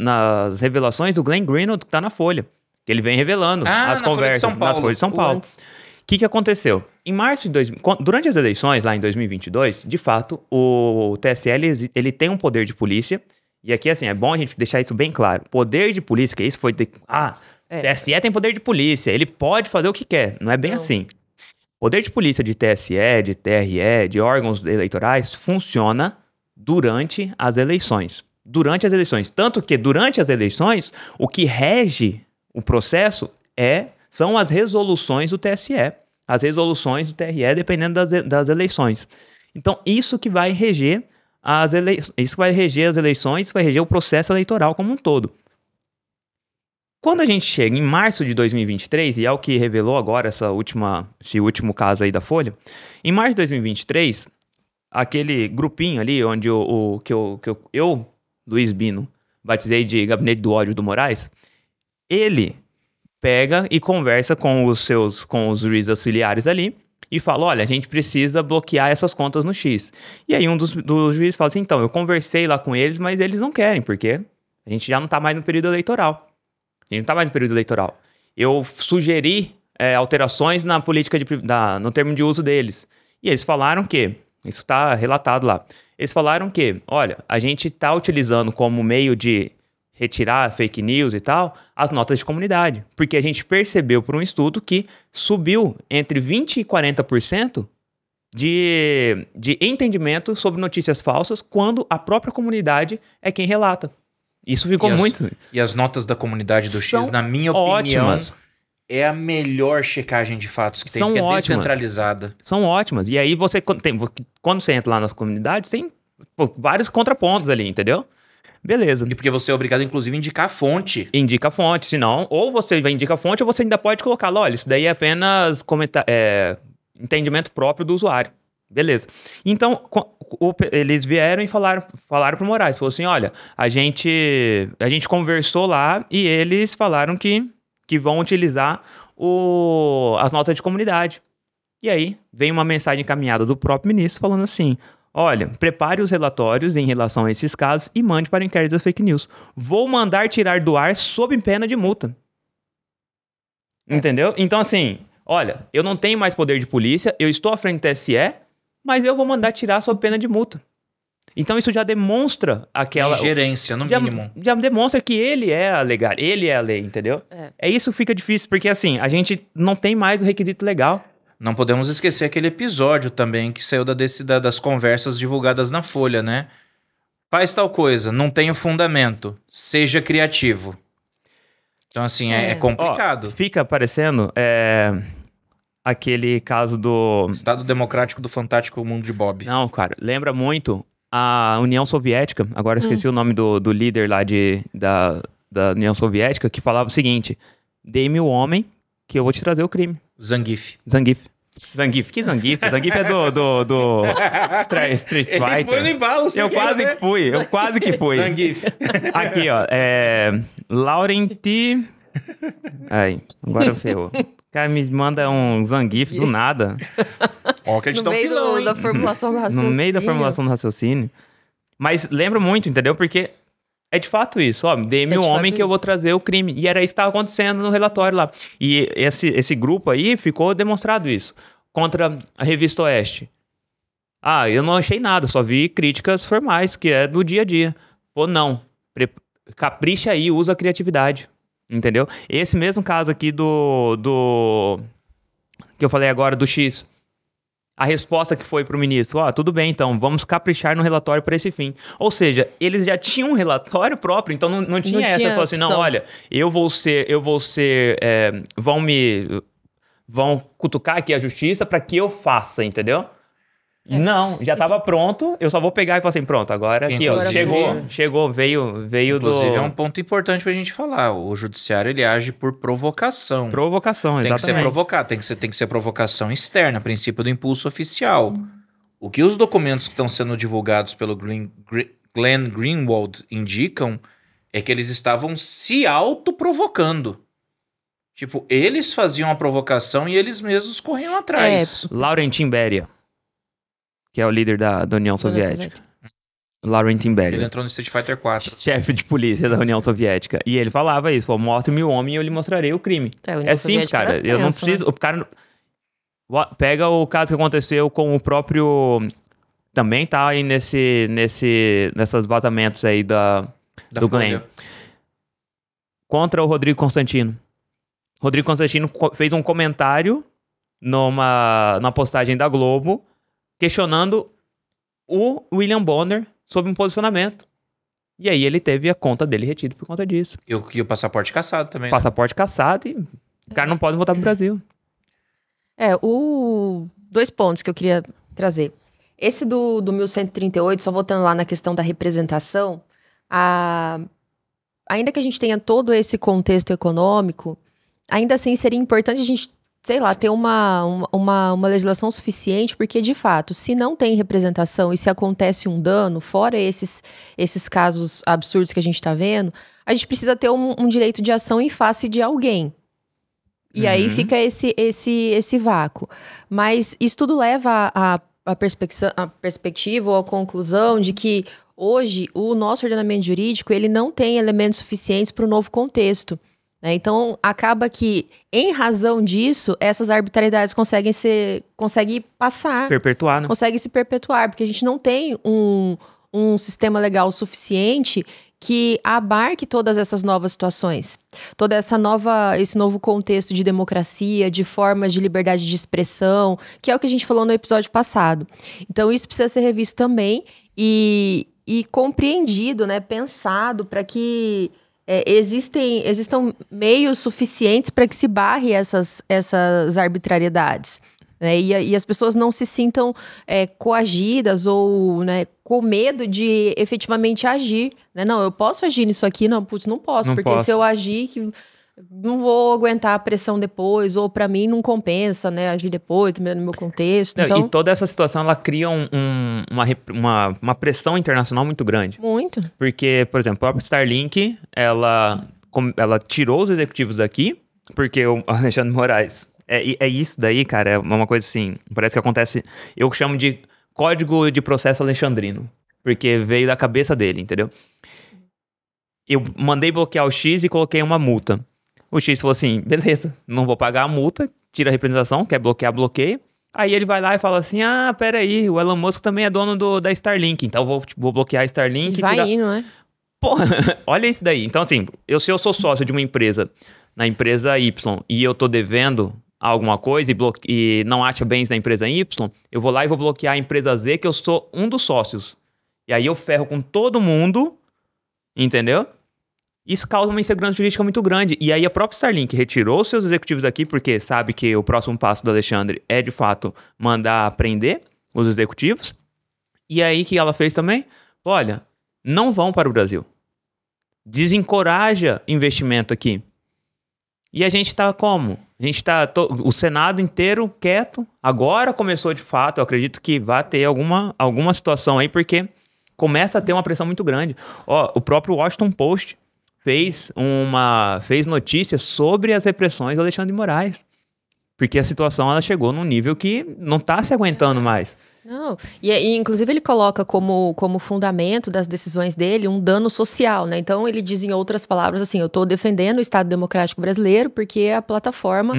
revelações do Glenn Greenwald, que tá na Folha. Que ele vem revelando as conversas nas Folhas de São Paulo. O que aconteceu? Em março de durante as eleições, lá em 2022, de fato, o TSE ele tem um poder de polícia. E aqui, assim, é bom a gente deixar isso bem claro. Poder de polícia, que isso foi... TSE tem poder de polícia, ele pode fazer o que quer, não é bem assim. Poder de polícia de TSE, de TRE, de órgãos eleitorais, funciona durante as eleições. Durante as eleições. Tanto que durante as eleições, o que rege o processo são as resoluções do TSE. As resoluções do TRE, dependendo das eleições. Então, isso que vai reger as eleições, isso vai reger o processo eleitoral como um todo. Quando a gente chega em março de 2023, e é o que revelou agora esse último caso aí da Folha, em março de 2023, aquele grupinho ali, onde eu, Luiz Bino, batizei de Gabinete do Ódio do Moraes, ele pega e conversa com os juízes auxiliares ali e fala, olha, a gente precisa bloquear essas contas no X. E aí um dos juízes fala assim, então, eu conversei lá com eles, mas eles não querem, porque a gente já não tá mais no período eleitoral. Eu sugeri alterações na política no termo de uso deles. E eles falaram que, isso está relatado lá, eles falaram que, olha, a gente está utilizando como meio de retirar fake news e tal, as notas de comunidade. Porque a gente percebeu por um estudo que subiu entre 20% e 40% de entendimento sobre notícias falsas quando a própria comunidade é quem relata. Isso ficou muito... E as notas da comunidade do X, São na minha opinião, ótimas. é a melhor checagem de fatos que tem, São porque é ótimas. descentralizada. São ótimas. E aí quando você entra lá nas comunidades, tem vários contrapontos ali, entendeu? Beleza. E porque você é obrigado, inclusive, a indicar a fonte. Indica a fonte, senão, ou você vai indicar a fonte, ou você ainda pode colocar lá, olha, isso daí é apenas entendimento próprio do usuário. Beleza. Então, eles vieram e falaram pro Moraes, falou assim, olha, a gente conversou lá e eles falaram que vão utilizar as notas de comunidade. E aí, vem uma mensagem encaminhada do próprio ministro falando assim, olha, prepare os relatórios em relação a esses casos e mande para o inquérito das fake news. Vou mandar tirar do ar sob pena de multa. Entendeu? Então, assim, olha, eu não tenho mais poder de polícia, eu estou à frente do TSE, mas eu vou mandar tirar sob pena de multa. Então, isso já demonstra aquela... Ingerência, no mínimo. Já demonstra que ele é a legal, ele é a lei, entendeu? É isso que fica difícil, porque, assim, a gente não tem mais o requisito legal. Não podemos esquecer aquele episódio também que saiu das conversas divulgadas na Folha, né? Faz tal coisa, não tem o fundamento, seja criativo. Então, assim, é complicado. Ó, fica parecendo aquele caso do... Estado Democrático do Fantástico Mundo de Bob. Não, cara, lembra muito a União Soviética, agora eu esqueci o nome do líder lá da União Soviética, que falava o seguinte, dê-me o homem que eu vou te trazer o crime. Zangief. Que Zangief? Zangief é do Street Fighter. Ele foi no embalo, eu quase que fui. Zangief. Aqui, ó, Laurent... Aí, agora ferrou. O cara me manda um Zangief do nada. Ó, que a gente No tá um meio pilão, hein? da formulação do raciocínio. No meio da formulação do raciocínio. Mas lembra muito, entendeu? Porque é de fato isso, ó. Dê-me o homem que eu vou trazer o crime. E era isso que estava acontecendo no relatório lá. E esse grupo aí ficou demonstrado isso. Contra a Revista Oeste. Ah, eu não achei nada, só vi críticas formais, que é do dia a dia. Pô, não. Capricha aí, usa a criatividade. Entendeu? Esse mesmo caso aqui do que eu falei agora, do X. A resposta que foi pro ministro, tudo bem, então, vamos caprichar no relatório para esse fim. Ou seja, eles já tinham um relatório próprio, então não tinha essa. Falou assim, não, olha, vão cutucar aqui a justiça para que eu faça, entendeu? Não, já estava pronto, eu só vou pegar e falar assim, pronto, agora aqui, ó, chegou, veio Inclusive, é um ponto importante pra gente falar, o judiciário, ele age por provocação. Provocação, exatamente. Tem que ser provocado, tem que ser provocação externa, princípio do impulso oficial. O que os documentos que estão sendo divulgados pelo Glenn Greenwald indicam é que eles estavam se autoprovocando. Tipo, eles faziam a provocação e eles mesmos corriam atrás. Laurentin Beria, que é o líder da União Soviética. Laurentin Beria. Ele entrou no Street Fighter 4. Chefe de polícia da União Soviética. E ele falava isso, falou, mostre-me o homem e eu lhe mostrarei o crime. É simples, cara. Eu não preciso... O cara... Pega o caso que aconteceu com o próprio... Também tá aí nesses vazamentos aí do Glenn. Contra o Rodrigo Constantino. Rodrigo Constantino fez um comentário numa postagem da Globo questionando o William Bonner sobre um posicionamento. E aí ele teve a conta dele retida por conta disso. E o passaporte cassado também. Passaporte cassado e o cara não pode voltar pro Brasil. Dois pontos que eu queria trazer. Esse do 1138, só voltando lá na questão da representação, ainda que a gente tenha todo esse contexto econômico, ainda assim seria importante a gente, sei lá, ter uma legislação suficiente, porque, de fato, se não tem representação e se acontece um dano, fora esses casos absurdos que a gente está vendo, a gente precisa ter um direito de ação em face de alguém. E aí fica esse vácuo. Mas isso tudo leva a perspectiva ou a conclusão de que hoje o nosso ordenamento jurídico ele não tem elementos suficientes para o novo contexto. né? Então, acaba que, em razão disso, essas arbitrariedades conseguem passar. Perpetuar, né? Conseguem se perpetuar, porque a gente não tem um sistema legal suficiente que abarque todas essas novas situações, esse novo contexto de democracia, de formas de liberdade de expressão, que é o que a gente falou no episódio passado. Então, isso precisa ser revisto também e compreendido, né, pensado para que existam meios suficientes para que se barre essas arbitrariedades. Né, e as pessoas não se sintam coagidas ou, né, com medo de efetivamente agir. Né? Não, eu posso agir nisso aqui? Não, putz, não posso. Porque se eu agir, não vou aguentar a pressão depois, ou para mim não compensa, né, agir depois, também no meu contexto. Então... E toda essa situação, ela cria uma pressão internacional muito grande. Muito. Porque, por exemplo, a própria Starlink, ela tirou os executivos daqui, porque o Alexandre Moraes... É isso daí, cara, é uma coisa assim, parece que acontece, eu chamo de código de processo alexandrino, porque veio da cabeça dele, entendeu? Eu mandei bloquear o X e coloquei uma multa. O X falou assim, beleza, não vou pagar a multa, tira a representação, quer bloquear, bloqueia. Aí ele vai lá e fala assim, peraí, o Elon Musk também é dono da Starlink, então vou bloquear a Starlink. E vai indo, né? Porra, olha isso daí. Então assim, se eu sou sócio de uma empresa, na empresa Y, e eu tô devendo alguma coisa e não acha bens na empresa Y, eu vou lá e vou bloquear a empresa Z, que eu sou um dos sócios. E aí eu ferro com todo mundo, entendeu? Isso causa uma insegurança jurídica muito grande. E aí a própria Starlink retirou seus executivos daqui, porque sabe que o próximo passo do Alexandre é, de fato, mandar prender os executivos. E aí o que ela fez também? Olha, não vão para o Brasil. Desencoraja investimento aqui. E a gente tá como? A gente tá o Senado inteiro quieto. Agora começou de fato, eu acredito que vai ter alguma situação aí, porque começa a ter uma pressão muito grande. O próprio Washington Post fez notícia sobre as repressões do Alexandre de Moraes. Porque a situação ela chegou num nível que não tá se aguentando mais. Não, e inclusive ele coloca como fundamento das decisões dele um dano social, né? Então ele diz em outras palavras assim, eu estou defendendo o Estado Democrático Brasileiro porque a plataforma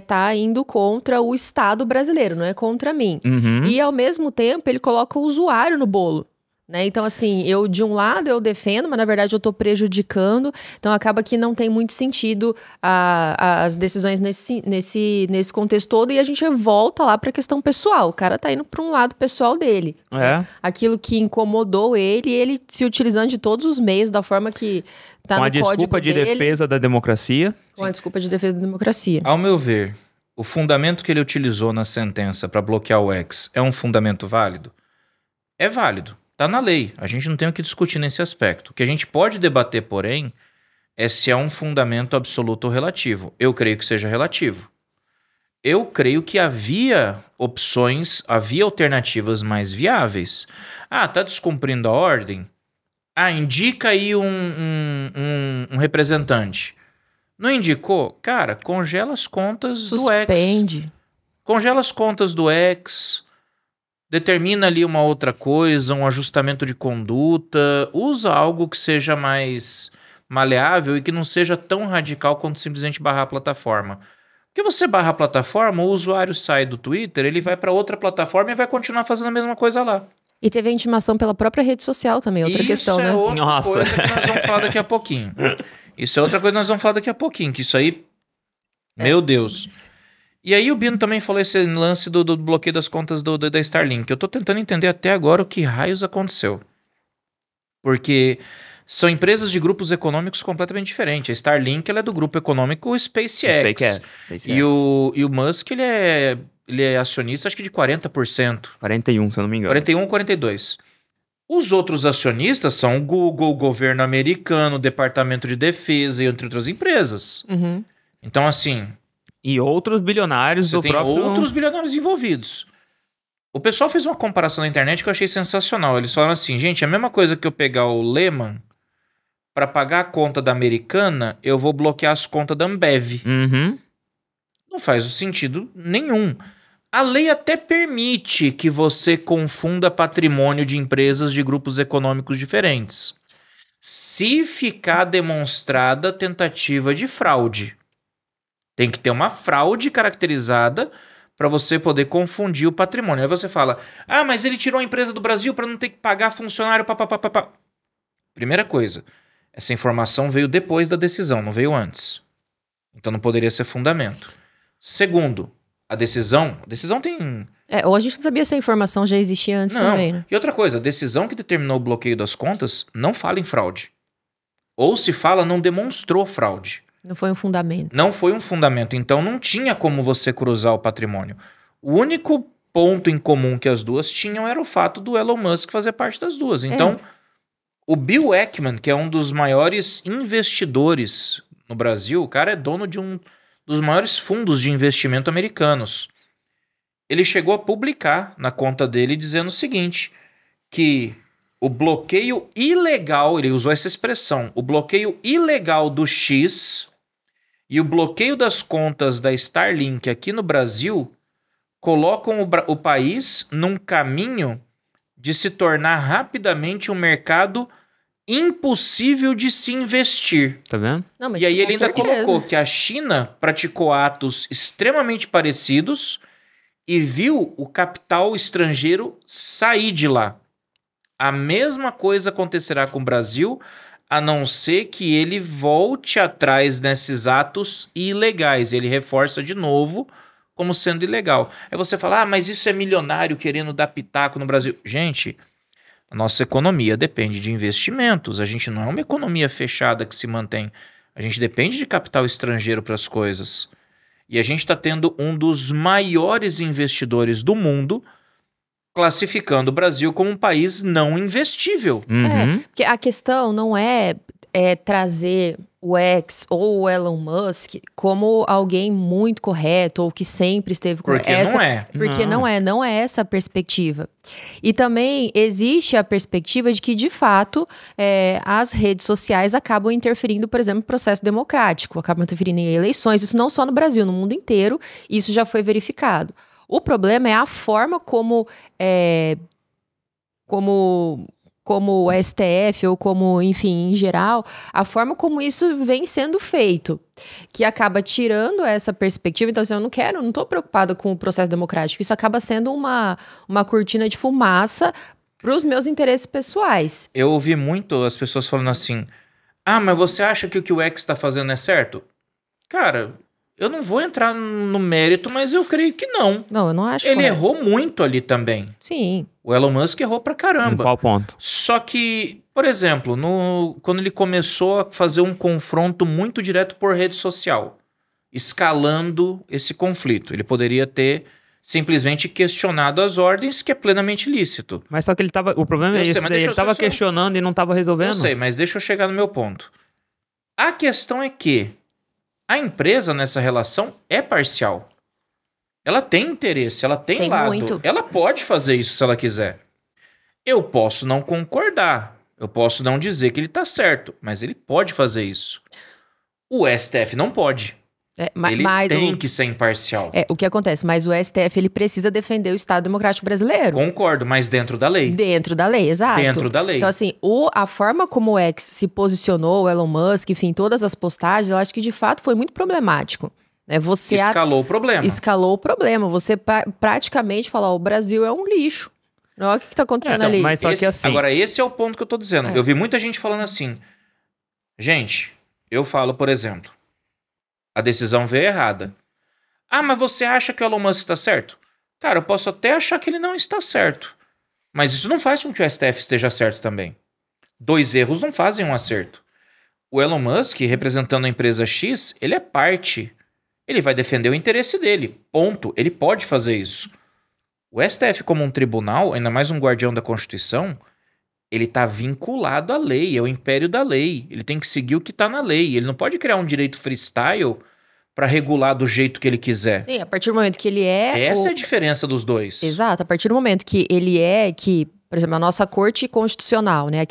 tá indo contra o Estado brasileiro, não é contra mim. E ao mesmo tempo ele coloca o usuário no bolo. Né? Então, assim, de um lado eu defendo, mas na verdade eu estou prejudicando, então acaba que não tem muito sentido as decisões nesse contexto todo, e a gente volta lá para a questão pessoal. O cara tá indo para um lado pessoal dele. Né? Aquilo que incomodou ele se utilizando de todos os meios, da forma que tá no código dele. Com a desculpa de defesa da democracia. Com a desculpa de defesa da democracia. Ao meu ver, o fundamento que ele utilizou na sentença para bloquear o X é um fundamento válido? É válido. Está na lei, a gente não tem o que discutir nesse aspecto. O que a gente pode debater, porém, é se é um fundamento absoluto ou relativo. Eu creio que seja relativo. Eu creio que havia alternativas mais viáveis. Tá descumprindo a ordem? Indica aí um representante. Não indicou? Cara, congela as contas do X. Suspende. Congela as contas do X... Determina ali uma outra coisa, um ajustamento de conduta, usa algo que seja mais maleável e que não seja tão radical quanto simplesmente barrar a plataforma. Porque você barra a plataforma, o usuário sai do Twitter, ele vai para outra plataforma e vai continuar fazendo a mesma coisa lá. E teve a intimação pela própria rede social também, outra questão, né? Isso é outra coisa que nós vamos falar daqui a pouquinho. Que isso aí, meu Deus... E aí o Bino também falou esse lance do bloqueio das contas da Starlink. Eu tô tentando entender até agora o que raios aconteceu. Porque são empresas de grupos econômicos completamente diferentes. A Starlink ela é do grupo econômico SpaceX. E o Musk ele é acionista acho que de 40%. 41%, se eu não me engano. 41 ou 42%. Os outros acionistas são o Google, o governo americano, o Departamento de Defesa e entre outras empresas. Então assim... E outros bilionários do próprio... outros bilionários envolvidos. O pessoal fez uma comparação na internet que eu achei sensacional. Eles falaram assim, gente, a mesma coisa que eu pegar o Lehman, para pagar a conta da Americana, eu vou bloquear as contas da Ambev. Não faz sentido nenhum. A lei até permite que você confunda patrimônio de empresas de grupos econômicos diferentes. se ficar demonstrada tentativa de fraude. Tem que ter uma fraude caracterizada para você poder confundir o patrimônio. Aí você fala, mas ele tirou a empresa do Brasil para não ter que pagar funcionário, papapá. Primeira coisa, essa informação veio depois da decisão, não veio antes. Então não poderia ser fundamento. Segundo, a decisão tem... Ou a gente não sabia se a informação já existia antes também, né? E outra coisa, a decisão que determinou o bloqueio das contas não fala em fraude. Ou se fala, não demonstrou fraude. Não foi um fundamento. Não foi um fundamento, então não tinha como você cruzar o patrimônio. O único ponto em comum que as duas tinham era o fato do Elon Musk fazer parte das duas. Então, o Bill Ackman, que é um dos maiores investidores no Brasil, o cara é dono de um dos maiores fundos de investimento americanos. Ele chegou a publicar na conta dele dizendo o seguinte, que o bloqueio ilegal, ele usou essa expressão, o bloqueio ilegal do X e o bloqueio das contas da Starlink aqui no Brasil colocam o país num caminho de se tornar rapidamente um mercado impossível de se investir. Tá vendo? Não, mas E aí ele ainda certeza. colocou que a China praticou atos extremamente parecidos e viu o capital estrangeiro sair de lá. A mesma coisa acontecerá com o Brasil, a não ser que ele volte atrás nesses atos ilegais. Ele reforça de novo como sendo ilegal. Aí você fala, mas isso é milionário querendo dar pitaco no Brasil. Gente, a nossa economia depende de investimentos. A gente não é uma economia fechada que se mantém. A gente depende de capital estrangeiro para as coisas. E a gente está tendo um dos maiores investidores do mundo classificando o Brasil como um país não investível. Porque a questão não é trazer o X ou o Elon Musk como alguém muito correto ou que sempre esteve correto. Porque não é essa a perspectiva. E também existe a perspectiva de que, de fato, as redes sociais acabam interferindo, por exemplo, no processo democrático, acabam interferindo em eleições, isso não só no Brasil, no mundo inteiro, isso já foi verificado. O problema é a forma como o STF ou como, enfim, em geral, a forma como isso vem sendo feito, que acaba tirando essa perspectiva. Então, assim, eu não estou preocupada com o processo democrático. Isso acaba sendo uma cortina de fumaça para os meus interesses pessoais. Eu ouvi muito as pessoas falando assim, mas você acha que o X está fazendo é certo? Cara, eu não vou entrar no mérito, mas eu creio que não. Não, eu não acho Ele correto. errou muito ali também. Sim. O Elon Musk errou pra caramba. Em qual ponto? Só que, por exemplo, quando ele começou a fazer um confronto muito direto por rede social, escalando esse conflito, ele poderia ter simplesmente questionado as ordens, que é plenamente lícito. Mas só que o problema é isso, ele estava questionando e não estava resolvendo. Eu sei, mas deixa eu chegar no meu ponto. A questão é que a empresa nessa relação é parcial. Ela tem interesse, ela tem lado. Muito. Ela pode fazer isso se ela quiser. Eu posso não concordar. Eu posso não dizer que ele está certo. Mas ele pode fazer isso. O STF não pode. Ele tem que ser imparcial. O que acontece? Mas o STF, ele precisa defender o Estado Democrático Brasileiro. Concordo, mas dentro da lei. Dentro da lei, exato. Dentro da lei. Então, assim, a forma como o X se posicionou, o Elon Musk, enfim, todas as postagens, eu acho que de fato foi muito problemático. Você escalou o problema. Escalou o problema. Você praticamente falou, o Brasil é um lixo. Olha o que está acontecendo ali. Mas só que assim... Agora, esse é o ponto que eu tô dizendo. Eu vi muita gente falando assim. Gente, eu falo, por exemplo, a decisão veio errada. Mas você acha que o Elon Musk está certo? Cara, eu posso até achar que ele não está certo. Mas isso não faz com que o STF esteja certo também. 2 erros não fazem um acerto. O Elon Musk, representando a empresa X, ele é parte. Ele vai defender o interesse dele. Ponto. Ele pode fazer isso. O STF, como um tribunal, ainda mais um guardião da Constituição, ele está vinculado à lei, é o império da lei. Ele tem que seguir o que está na lei. Ele não pode criar um direito freestyle para regular do jeito que ele quiser. Sim, a partir do momento que ele é... Essa é a diferença dos dois. Exato, a partir do momento que ele por exemplo, a nossa Corte Constitucional, né,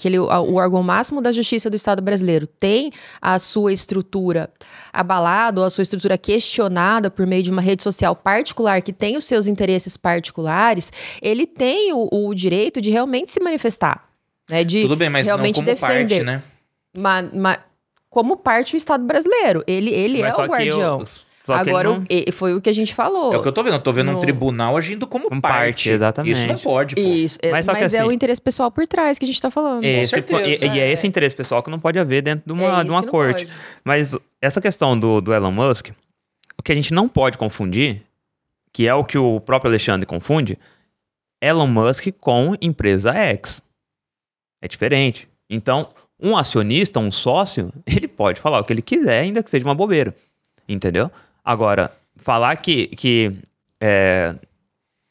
o órgão máximo da Justiça do Estado brasileiro, tem a sua estrutura abalada ou a sua estrutura questionada por meio de uma rede social particular que tem os seus interesses particulares, ele tem o direito de realmente se manifestar. Né, de tudo bem, mas realmente não como defender. parte, né? como parte do Estado brasileiro. Ele Mas é só o que guardião. Agora, foi o que a gente falou. É o que eu tô vendo. Eu tô vendo um tribunal agindo como parte. Exatamente. Isso não pode, pô. Isso, Mas mas assim, é o interesse pessoal por trás que a gente tá falando. Com certeza. E é esse interesse pessoal que não pode haver dentro de uma que não corte. pode. Mas essa questão do Elon Musk, o que a gente não pode confundir, que é o que o próprio Alexandre confunde, Elon Musk com empresa X. É diferente. Então, um acionista, um sócio, ele pode falar o que ele quiser, ainda que seja uma bobeira. Entendeu? Agora, falar que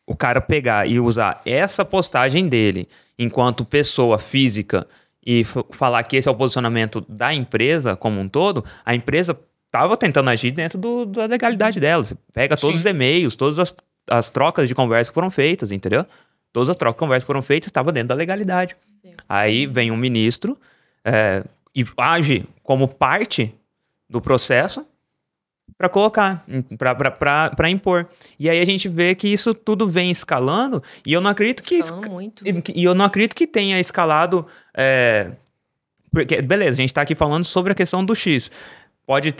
o cara pegar e usar essa postagem dele enquanto pessoa física e falar que esse é o posicionamento da empresa como um todo, a empresa estava tentando agir dentro da legalidade dela. Você pega todos os e-mails, todas as trocas de conversa que foram feitas, entendeu? Todas as trocas de conversa que foram feitas estavam dentro da legalidade. Sim. Aí vem um ministro e age como parte do processo para colocar, para impor. E aí a gente vê que isso tudo vem escalando e eu não acredito eu não acredito que tenha escalado porque, beleza, a gente está aqui falando sobre a questão do X. Pode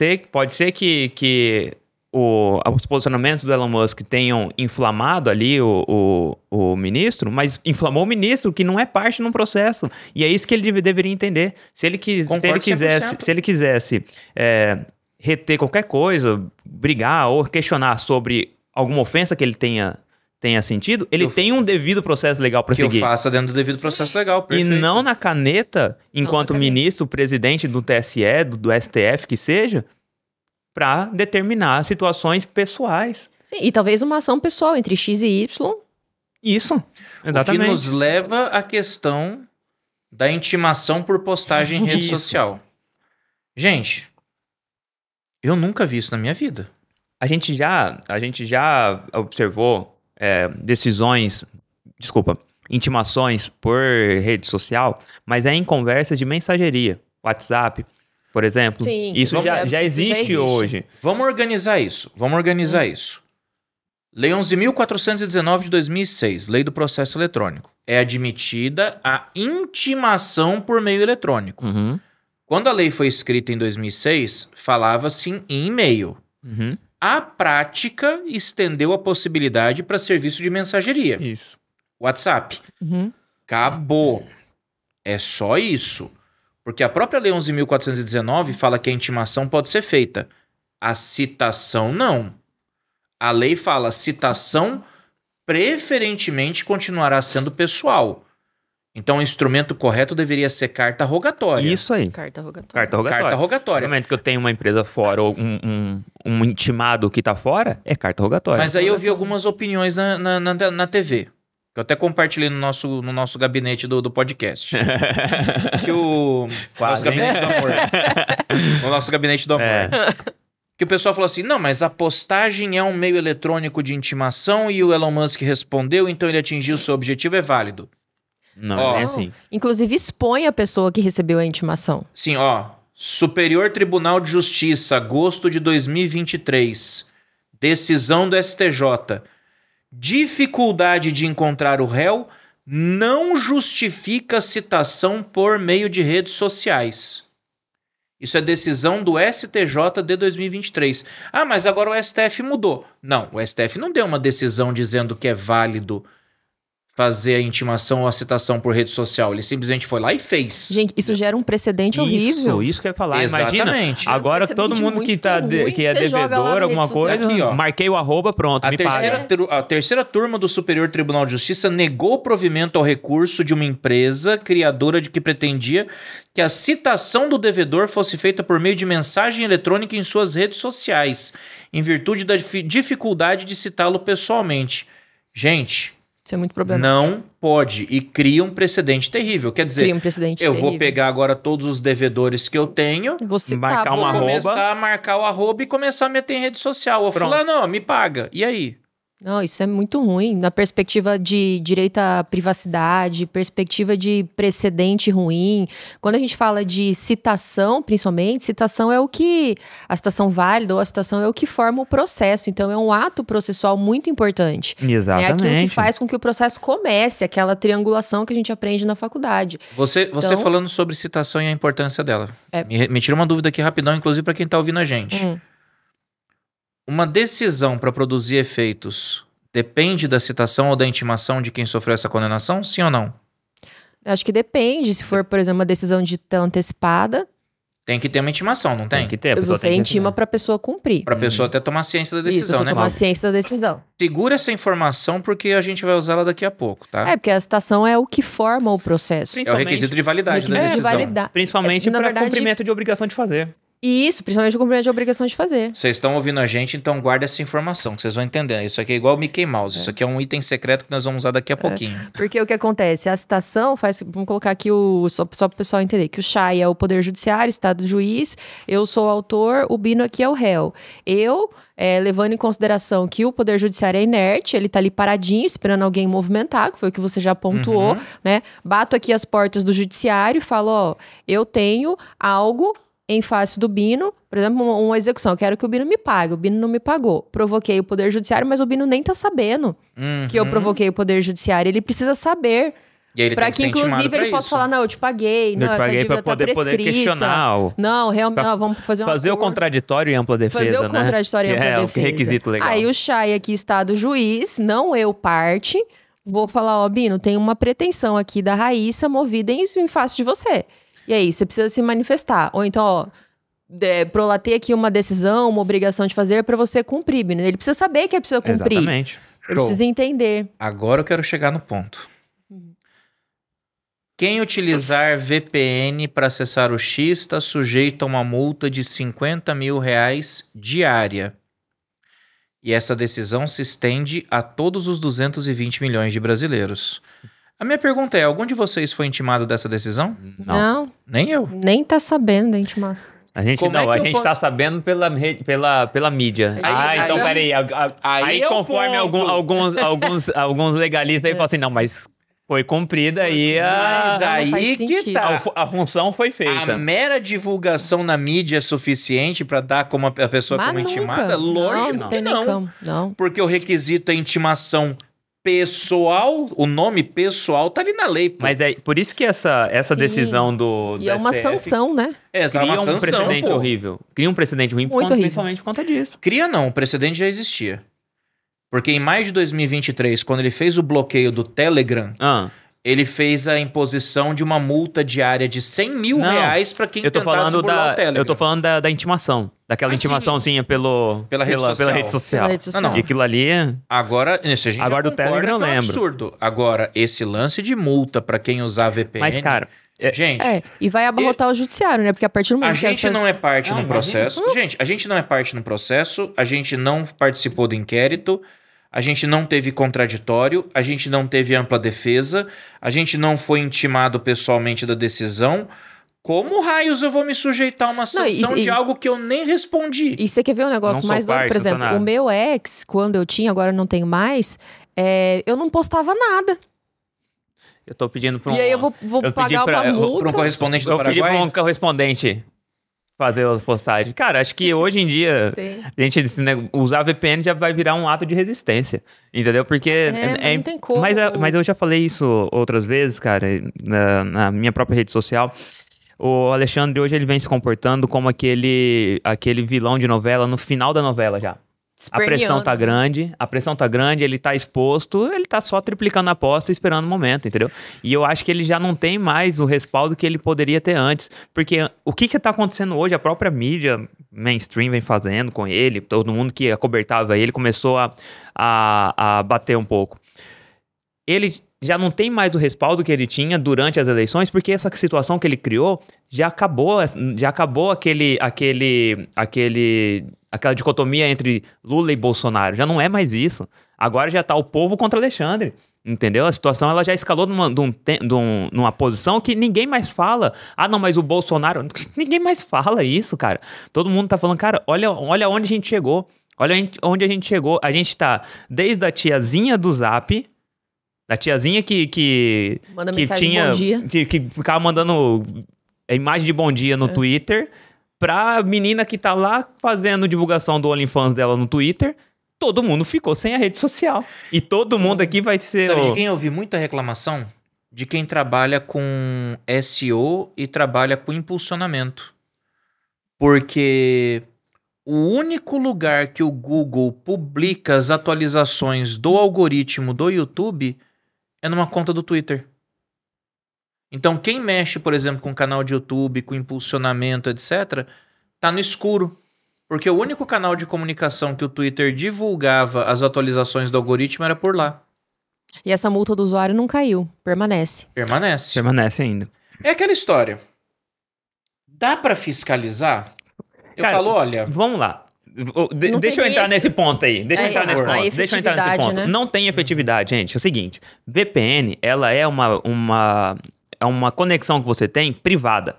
ser que os posicionamentos do Elon Musk tenham inflamado ali o ministro, mas inflamou o ministro que não é parte de um processo. E é isso que ele deveria entender. Se ele quisesse reter qualquer coisa, brigar ou questionar sobre alguma ofensa que ele tenha sentido, ele tem um devido processo legal para seguir. Que eu faça dentro do devido processo legal, perfeito. E não na caneta, enquanto ministro, presidente do TSE, do STF, que seja, para determinar situações pessoais. Sim, e talvez uma ação pessoal entre X e Y. Isso, exatamente. O que nos leva à questão da intimação por postagem em rede social. Gente, eu nunca vi isso na minha vida. A gente já observou intimações por rede social, mas é em conversas de mensageria, WhatsApp, por exemplo. Sim, isso já existe hoje. Vamos organizar isso. Lei 11.419 de 2006, Lei do Processo Eletrônico. É admitida a intimação por meio eletrônico. Uhum. Quando a lei foi escrita em 2006, falava-se em e-mail. Uhum. A prática estendeu a possibilidade para serviço de mensageria. Isso. WhatsApp. Uhum. Acabou. É só isso. Porque a própria Lei 11.419 fala que a intimação pode ser feita. A citação, não. A lei fala citação preferentemente continuará sendo pessoal. Então, o instrumento correto deveria ser carta rogatória. Isso aí. Carta rogatória. Carta rogatória. No momento que eu tenho uma empresa fora ou um intimado que tá fora, é carta rogatória. Mas aí eu vi algumas opiniões na TV. Que eu até compartilhei no nosso gabinete do podcast. Que nosso gabinete do amor. O nosso gabinete do amor. Que o pessoal falou assim, não, mas a postagem é um meio eletrônico de intimação e o Elon Musk respondeu, então ele atingiu o seu objetivo, é válido. Não, é assim. Inclusive expõe a pessoa que recebeu a intimação. Sim, Superior Tribunal de Justiça, agosto de 2023. Decisão do STJ. Dificuldade de encontrar o réu não justifica citação por meio de redes sociais. Isso é decisão do STJ de 2023. Ah, mas agora o STF mudou. Não, o STF não deu uma decisão dizendo que é válido fazer a intimação ou a citação por rede social. Ele simplesmente foi lá e fez. Gente, isso gera um precedente horrível. Isso que eu ia falar. Exatamente. Imagina, agora todo mundo que é devedor, alguma coisa, aqui, marquei o arroba, pronto, me paga. A terceira turma do Superior Tribunal de Justiça negou o provimento ao recurso de uma empresa criadora que pretendia que a citação do devedor fosse feita por meio de mensagem eletrônica em suas redes sociais, em virtude da dificuldade de citá-lo pessoalmente. Gente... Isso é muito problemático. Não pode. E cria um precedente terrível. Quer dizer, vou pegar agora todos os devedores que eu tenho, vou citar, começar a marcar o arroba e começar a meter em rede social. Fulano, me paga. E aí? Não, isso é muito ruim. Na perspectiva de direito à privacidade, perspectiva de precedente ruim. Quando a gente fala de citação, principalmente, citação é o que... A citação válida ou a citação é o que forma o processo. Então, é um ato processual muito importante. Exatamente. É aquilo que faz com que o processo comece, aquela triangulação que a gente aprende na faculdade. Você falando sobre citação e a importância dela. Me tira uma dúvida aqui rapidão, inclusive para quem tá ouvindo a gente. Uma decisão para produzir efeitos depende da citação ou da intimação de quem sofreu essa condenação? Sim ou não? Acho que depende. Se for, por exemplo, uma decisão de antecipada... Tem que ter uma intimação, não tem? Tem que ter. Você intima para a pessoa cumprir. Para a pessoa até tomar ciência da decisão, né? Tomar ciência da decisão. Segura essa informação porque a gente vai usá-la daqui a pouco, tá? Porque a citação é o que forma o processo. É o requisito de validade da decisão. Principalmente para cumprimento de obrigação de fazer. Isso, principalmente o cumprimento de obrigação de fazer. Vocês estão ouvindo a gente, então guarda essa informação, que vocês vão entender. Isso aqui é igual o Mickey Mouse. Isso aqui é um item secreto que nós vamos usar daqui a pouquinho. Porque o que acontece? A citação faz... Vamos colocar aqui só para o pessoal entender. Que o Chay é o Poder Judiciário, Estado do Juiz. Eu sou o autor, o Bino aqui é o réu. Levando em consideração que o Poder Judiciário é inerte, ele tá ali paradinho, esperando alguém movimentar, que foi o que você já pontuou, né? Bato aqui as portas do Judiciário e falo, eu tenho algo... em face do Bino, por exemplo, uma execução, eu quero que o Bino me pague, o Bino não me pagou. Provoquei o Poder Judiciário, mas o Bino nem tá sabendo que eu provoquei o Poder Judiciário. Ele precisa saber. Para que, inclusive, ele possa falar, não, eu te paguei, não, essa dívida tá prescrita. Poder questionar. Não, realmente, vamos fazer uma fazer o contraditório e ampla defesa, fazer o contraditório e ampla defesa. É o requisito legal. Aí o Chay aqui, Estado juiz, não eu parte, vou falar, Bino, tem uma pretensão aqui da Raíssa movida em face de você. E aí, você precisa se manifestar. Ou então, prolater aqui uma decisão, uma obrigação de fazer para você cumprir, Bino. Ele precisa saber que é preciso cumprir. Exatamente. Ele precisa entender. Agora eu quero chegar no ponto. Quem utilizar VPN para acessar o X está sujeito a uma multa de R$50 mil diária. E essa decisão se estende a todos os 220 milhões de brasileiros. A minha pergunta é, algum de vocês foi intimado dessa decisão? Não. Nem eu. Nem tá sabendo da intimação. A gente tá sabendo pela mídia. Então peraí. Aí conforme alguns legalistas aí falam assim, não, mas foi cumprida aí Mas aí que tá. A função foi feita. A mera divulgação na mídia é suficiente para dar como a pessoa como intimada? Lógico que não. Porque o requisito é intimação pessoal, o nome pessoal tá ali na lei. Pô. Mas é por isso que essa decisão do E é uma sanção, né? Cria um precedente horrível. Cria um precedente ruim, principalmente por conta disso. Cria não, o precedente já existia. Porque em maio de 2023, quando ele fez o bloqueio do Telegram, ele fez a imposição de uma multa diária de R$100 mil para quem tentasse burlar o Telegram. Eu tô falando da intimação. Daquela intimaçãozinha pela rede social. Não. E aquilo ali... Agora, isso a gente agora do Telegram eu lembro. É um absurdo. Agora, esse lance de multa para quem usar VPN... Mas, cara... Gente... e vai abarrotar o judiciário, né? Porque a partir do momento que a gente não é parte no processo... Gente, a gente não é parte no processo, a gente não participou do inquérito, a gente não teve contraditório, a gente não teve ampla defesa, a gente não foi intimado pessoalmente da decisão. Como raios eu vou me sujeitar a uma sanção de algo que eu nem respondi? E você quer ver um negócio mais doido? Por exemplo, o meu ex, quando eu tinha, agora não tenho mais, eu não postava nada. Eu tô pedindo pra E aí eu vou pagar uma multa. Pra um correspondente do Paraguai? Eu pedi pra um correspondente fazer as postagens. Cara, acho que hoje em dia, a gente, usar VPN já vai virar um ato de resistência. Entendeu? Porque... não tem como. Mas eu já falei isso outras vezes, cara, na minha própria rede social. O Alexandre hoje ele vem se comportando como aquele vilão de novela no final da novela já. A pressão tá grande, ele tá exposto, ele tá só triplicando a aposta esperando o momento, entendeu? E eu acho que ele já não tem mais o respaldo que ele poderia ter antes. Porque o que tá acontecendo hoje, a própria mídia mainstream vem fazendo com ele, todo mundo que acobertava ele começou a bater um pouco. Ele já não tem mais o respaldo que ele tinha durante as eleições, porque essa situação que ele criou já acabou aquela dicotomia entre Lula e Bolsonaro. Já não é mais isso. Agora já tá o povo contra Alexandre. Entendeu? A situação ela já escalou numa posição que ninguém mais fala. Ah, não, mas o Bolsonaro... Ninguém mais fala isso, cara. Todo mundo tá falando, cara, olha onde a gente chegou. Olha onde a gente chegou. A gente tá desde a tiazinha do Zap, da tiazinha que Manda que mensagem de tinha, bom dia. que ficava mandando imagem de bom dia no Twitter, pra menina que tá lá fazendo divulgação do OnlyFans dela no Twitter. Todo mundo ficou sem a rede social. E todo mundo aqui vai ser... Sabe de quem eu vi muita reclamação? De quem trabalha com SEO e trabalha com impulsionamento. Porque o único lugar que o Google publica as atualizações do algoritmo do YouTube é numa conta do Twitter. Então quem mexe, por exemplo, com canal de YouTube, com impulsionamento, etc., tá no escuro. Porque o único canal de comunicação que o Twitter divulgava as atualizações do algoritmo era por lá. E essa multa do usuário não caiu, permanece. Permanece. Permanece ainda. É aquela história. Dá pra fiscalizar? Eu Cara, falo, olha... Vamos lá. Não Deixa eu tem entrar nem nesse ponto aí. Deixa eu entrar nesse a ponto. Deixa eu entrar nesse efetividade, ponto. né? Não tem efetividade, gente. É o seguinte. VPN, ela é uma conexão que você tem privada.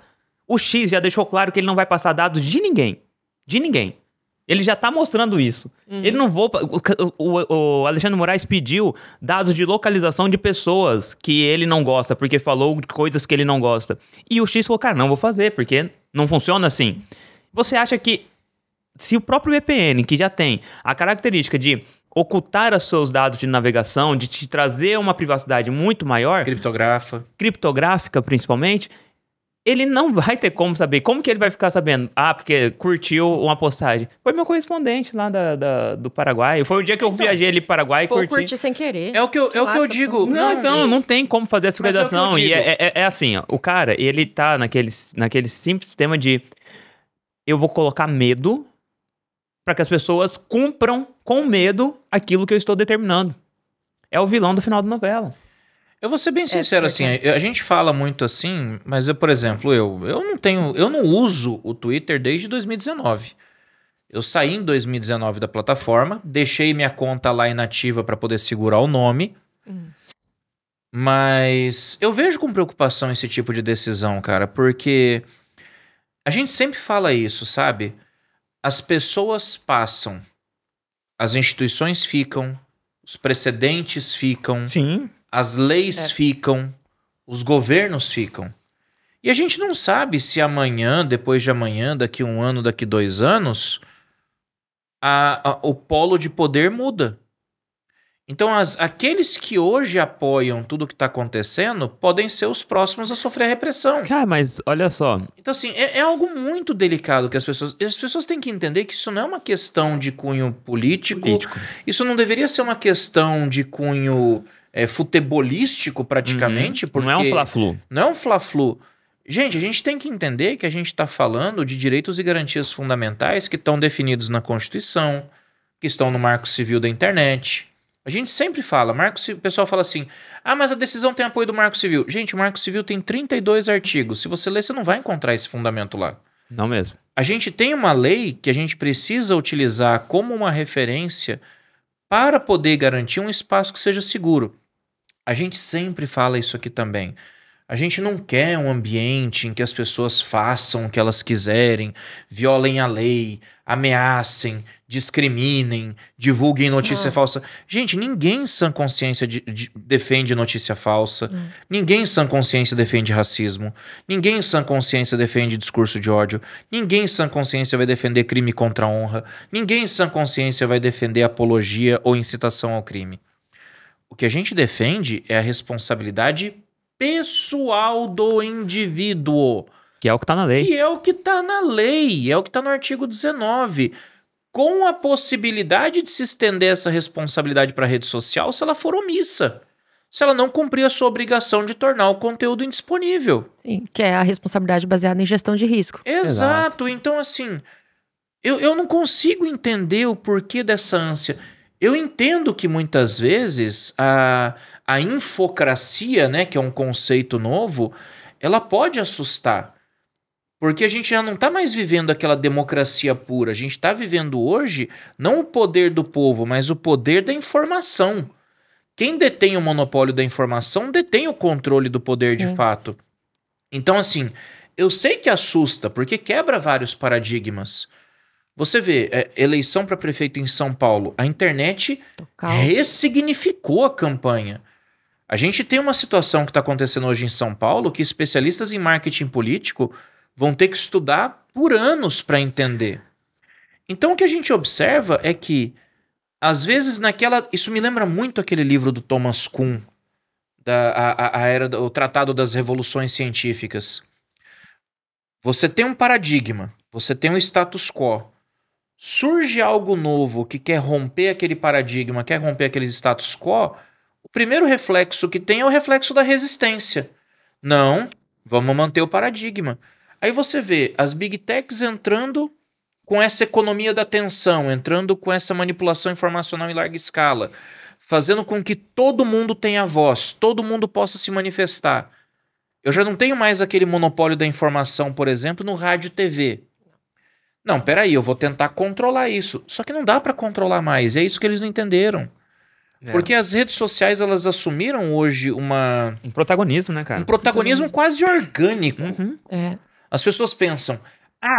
O X já deixou claro que ele não vai passar dados de ninguém. De ninguém. Ele já tá mostrando isso. Ele não vou... O Alexandre Moraes pediu dados de localização de pessoas que ele não gosta, porque falou coisas que ele não gosta. E o X falou, cara, não vou fazer, porque não funciona assim. Você acha que se o próprio VPN, que já tem a característica de ocultar os seus dados de navegação, de te trazer uma privacidade muito maior, criptográfica principalmente, ele não vai ter como saber. Como que ele vai ficar sabendo? Ah, porque curtiu uma postagem. Foi meu correspondente lá do Paraguai. Foi o dia que eu viajei ali pro Paraguai e curti. curti sem querer. É o que eu digo. Não tem como fazer essa Mas é o que eu fiscalização. E digo. é assim, ó, o cara, ele tá naquele simples sistema de eu vou colocar medo para que as pessoas cumpram com medo aquilo que eu estou determinando. É o vilão do final da novela. Eu vou ser bem sincero, assim, a gente fala muito assim, mas eu, por exemplo, eu não uso o Twitter desde 2019. Eu saí em 2019 da plataforma, deixei minha conta lá inativa para poder segurar o nome, mas eu vejo com preocupação esse tipo de decisão, cara, porque a gente sempre fala isso, sabe? As pessoas passam, as instituições ficam, os precedentes ficam... Sim. As leis ficam, os governos ficam. E a gente não sabe se amanhã, depois de amanhã, daqui 1 ano, daqui 2 anos, o polo de poder muda. Então, aqueles que hoje apoiam tudo que está acontecendo podem ser os próximos a sofrer a repressão. Cara, mas olha só. Então, assim, é algo muito delicado que as pessoas têm que entender que isso não é uma questão de cunho político. Isso não deveria ser uma questão de cunho... futebolístico praticamente, porque... Não é um fla-flu. Não é um fla-flu. Gente, a gente tem que entender que a gente está falando de direitos e garantias fundamentais que estão definidos na Constituição, que estão no Marco Civil da Internet. A gente sempre fala, o pessoal fala assim, mas a decisão tem apoio do Marco Civil. Gente, o Marco Civil tem 32 artigos. Se você ler, você não vai encontrar esse fundamento lá. Não mesmo. A gente tem uma lei que a gente precisa utilizar como uma referência para poder garantir um espaço que seja seguro. A gente sempre fala isso aqui também. A gente não quer um ambiente em que as pessoas façam o que elas quiserem, violem a lei, ameacem, discriminem, divulguem notícia falsa. Gente, ninguém em sã consciência defende notícia falsa. Ninguém em sã consciência defende racismo. Ninguém em sã consciência defende discurso de ódio. Ninguém em sã consciência vai defender crime contra a honra. Ninguém em sã consciência vai defender apologia ou incitação ao crime. O que a gente defende é a responsabilidade pessoal do indivíduo. Que é o que tá na lei. Que é o que tá na lei, é o que tá no artigo 19. Com a possibilidade de se estender essa responsabilidade para a rede social se ela for omissa. Se ela não cumprir a sua obrigação de tornar o conteúdo indisponível. Sim, que é a responsabilidade baseada em gestão de risco. Exato. Então, assim, eu não consigo entender o porquê dessa ânsia. Eu entendo que muitas vezes a infocracia, né, que é um conceito novo, ela pode assustar. Porque a gente já não está mais vivendo aquela democracia pura. A gente está vivendo hoje não o poder do povo, mas o poder da informação. Quem detém o monopólio da informação detém o controle do poder de fato. Então, assim, eu sei que assusta, porque quebra vários paradigmas. Você vê, eleição para prefeito em São Paulo, a internet Caos. ressignificou a campanha. A gente tem uma situação que está acontecendo hoje em São Paulo que especialistas em marketing político vão ter que estudar por anos para entender. Então o que a gente observa é que, às vezes, isso me lembra muito aquele livro do Thomas Kuhn, o Tratado das Revoluções Científicas. Você tem um paradigma, você tem um status quo. Surge algo novo que quer romper aquele paradigma, quer romper aquele status quo, o primeiro reflexo que tem é o reflexo da resistência. Não, vamos manter o paradigma. Aí você vê as big techs entrando com essa economia da atenção, entrando com essa manipulação informacional em larga escala, fazendo com que todo mundo tenha voz, todo mundo possa se manifestar. Eu já não tenho mais aquele monopólio da informação, por exemplo, no rádio e TV. Não, peraí, eu vou tentar controlar isso. Só que não dá para controlar mais, é isso que eles não entenderam. Porque as redes sociais, elas assumiram hoje um protagonismo, né, cara? Um protagonismo quase orgânico. As pessoas pensam,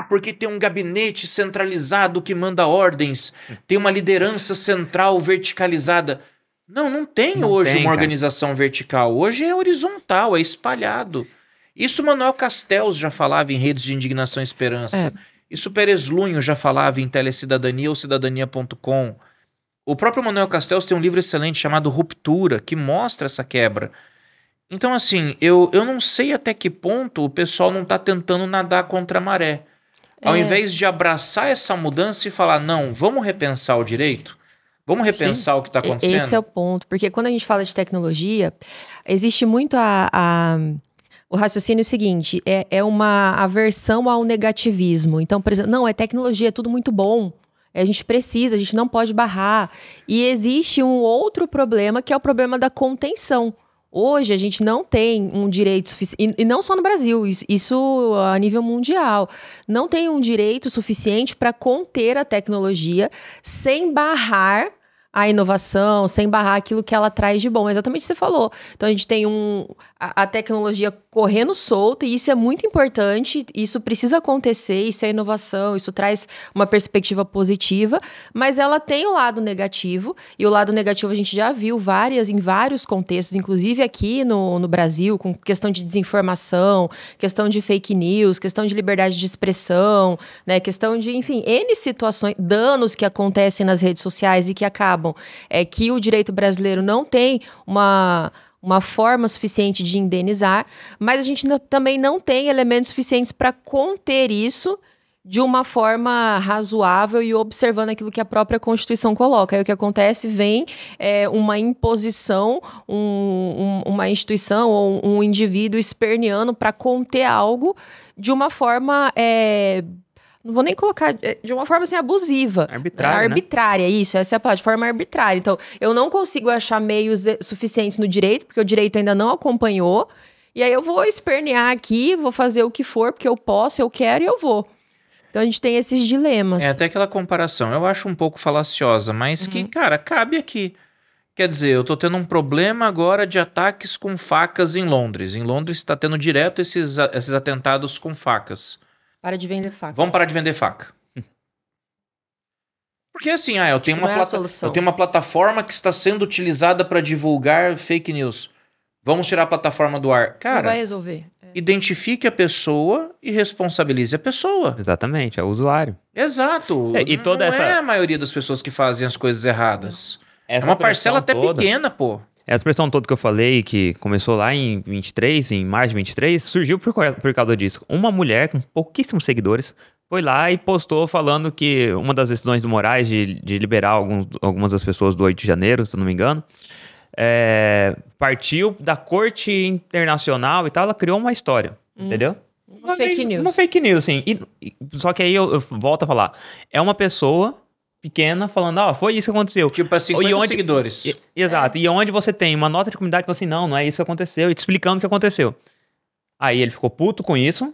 porque tem um gabinete centralizado que manda ordens, tem uma liderança central verticalizada. Não tem hoje uma organização vertical. Hoje é horizontal, é espalhado. Isso Manuel Castells já falava em Redes de Indignação e Esperança. Isso Pérez Lunho já falava em Telecidadania ou cidadania.com. O próprio Manuel Castells tem um livro excelente chamado Ruptura, que mostra essa quebra. Então, assim, eu não sei até que ponto o pessoal não está tentando nadar contra a maré. Ao invés de abraçar essa mudança e falar, não, vamos repensar o direito? Vamos repensar o que está acontecendo? Esse é o ponto. Porque quando a gente fala de tecnologia, existe muito o raciocínio seguinte, é uma aversão ao negativismo. Então, por exemplo, não, tecnologia, é tudo muito bom. A gente precisa, a gente não pode barrar. E existe um outro problema, que é o problema da contenção. Hoje a gente não tem um direito suficiente, e não só no Brasil, isso a nível mundial, não tem um direito suficiente para conter a tecnologia sem barrar a inovação, sem barrar aquilo que ela traz de bom. Exatamente o que você falou. Então a gente tem a tecnologia correndo solta, e isso é muito importante, isso precisa acontecer, isso é inovação, isso traz uma perspectiva positiva, mas ela tem o lado negativo, e o lado negativo a gente já viu em vários contextos, inclusive aqui no Brasil, com questão de desinformação, questão de fake news, questão de liberdade de expressão, né, questão de, enfim, N situações, danos que acontecem nas redes sociais e que acabam que o direito brasileiro não tem uma forma suficiente de indenizar, mas a gente também não tem elementos suficientes para conter isso de uma forma razoável e observando aquilo que a própria Constituição coloca. Aí o que acontece, vem uma imposição, uma instituição ou um indivíduo esperneando para conter algo de uma forma... não vou nem colocar, de uma forma assim, abusiva. Arbitrária, né? Isso, essa é a palavra, de forma arbitrária. Então, eu não consigo achar meios suficientes no direito, porque o direito ainda não acompanhou, e aí eu vou espernear aqui, vou fazer o que for, porque eu posso, eu quero e eu vou. Então, a gente tem esses dilemas. Até aquela comparação, eu acho um pouco falaciosa, mas que, cara, cabe aqui. Quer dizer, eu tô tendo um problema agora de ataques com facas em Londres. Em Londres está tendo direto esses atentados com facas. Para de vender faca. Vamos parar de vender faca. Porque assim, eu tenho uma plataforma que está sendo utilizada para divulgar fake news. Vamos tirar a plataforma do ar. Cara, não vai resolver. Identifique a pessoa e responsabilize a pessoa. Exatamente, é o usuário. Exato. Não é a maioria das pessoas que fazem as coisas erradas. É uma parcela até pequena, pô. Essa pressão toda que eu falei, que começou lá em março de 23, surgiu por causa disso. Uma mulher com pouquíssimos seguidores foi lá e postou falando que uma das decisões do Moraes de liberar algumas das pessoas do 8 de janeiro, se eu não me engano, partiu da Corte Internacional e tal, ela criou uma história, entendeu? Uma fake news. Uma fake news, assim. Só que aí eu volto a falar, é uma pessoa... pequena, falando, foi isso que aconteceu. Tipo, para 50 seguidores. Exato. E onde você tem uma nota de comunidade, você assim, não é isso que aconteceu, e te explicando o que aconteceu. Aí ele ficou puto com isso,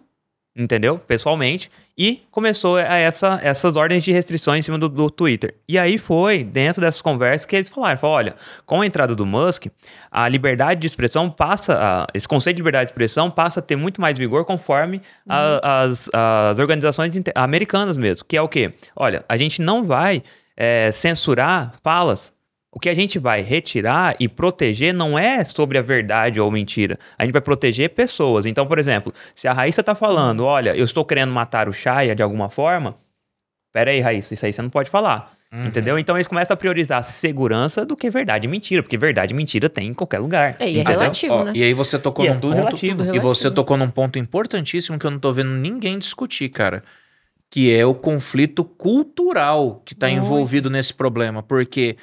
entendeu? Pessoalmente. E começou essas ordens de restrições em cima do Twitter. E aí foi, dentro dessas conversas, que eles falaram, olha, com a entrada do Musk, a liberdade de expressão esse conceito de liberdade de expressão passa a ter muito mais vigor conforme as organizações americanas mesmo, que é o quê? Olha, a gente não vai censurar falas. O que a gente vai retirar e proteger não é sobre a verdade ou mentira. A gente vai proteger pessoas. Então, por exemplo, se a Raíssa tá falando, olha, eu estou querendo matar o Chaya de alguma forma, pera aí, Raíssa, isso aí você não pode falar. Entendeu? Então eles começam a priorizar segurança do que verdade e mentira, porque verdade e mentira tem em qualquer lugar. E é relativo, né? E aí você tocou num ponto, relativo. e você tocou num ponto importantíssimo que eu não tô vendo ninguém discutir, cara, que é o conflito cultural que tá envolvido nesse problema, porque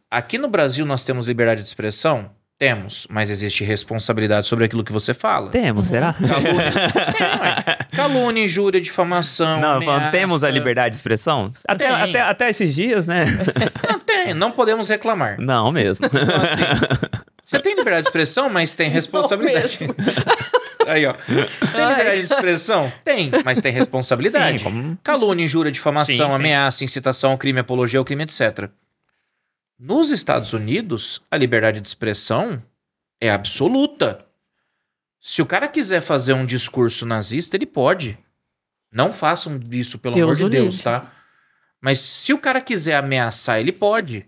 aqui no Brasil nós temos liberdade de expressão? Temos, mas existe responsabilidade sobre aquilo que você fala. Temos, será? Calúnia, injúria, difamação, Não, ameaça. temos a liberdade de expressão? Até esses dias, né? Não tem, não podemos reclamar. Não mesmo. Então, assim, você tem liberdade de expressão, mas tem responsabilidade. Aí, ó. Tem liberdade de expressão? Tem, mas tem responsabilidade. Sim, como... Calúnia, injúria, difamação, sim. ameaça, incitação ao crime, apologia ao crime, etc. Nos Estados Unidos, a liberdade de expressão é absoluta. Se o cara quiser fazer um discurso nazista, ele pode. Não façam isso, pelo amor de Deus, tá? Mas se o cara quiser ameaçar, ele pode.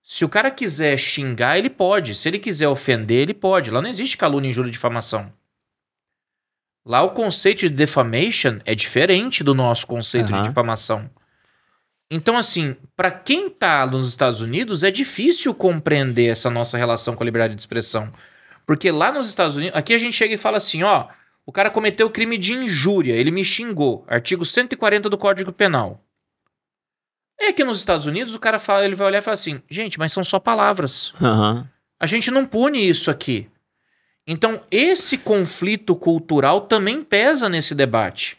Se o cara quiser xingar, ele pode. Se ele quiser ofender, ele pode. Lá não existe calúnia, injúria e difamação. Lá o conceito de defamation é diferente do nosso conceito de difamação. Então, assim, para quem tá nos Estados Unidos, é difícil compreender essa nossa relação com a liberdade de expressão. Porque lá nos Estados Unidos, aqui a gente chega e fala assim, ó, o cara cometeu crime de injúria, ele me xingou, artigo 140 do Código Penal. É que nos Estados Unidos o cara fala, ele vai olhar e fala assim, gente, mas são só palavras. A gente não pune isso aqui. Então, esse conflito cultural também pesa nesse debate.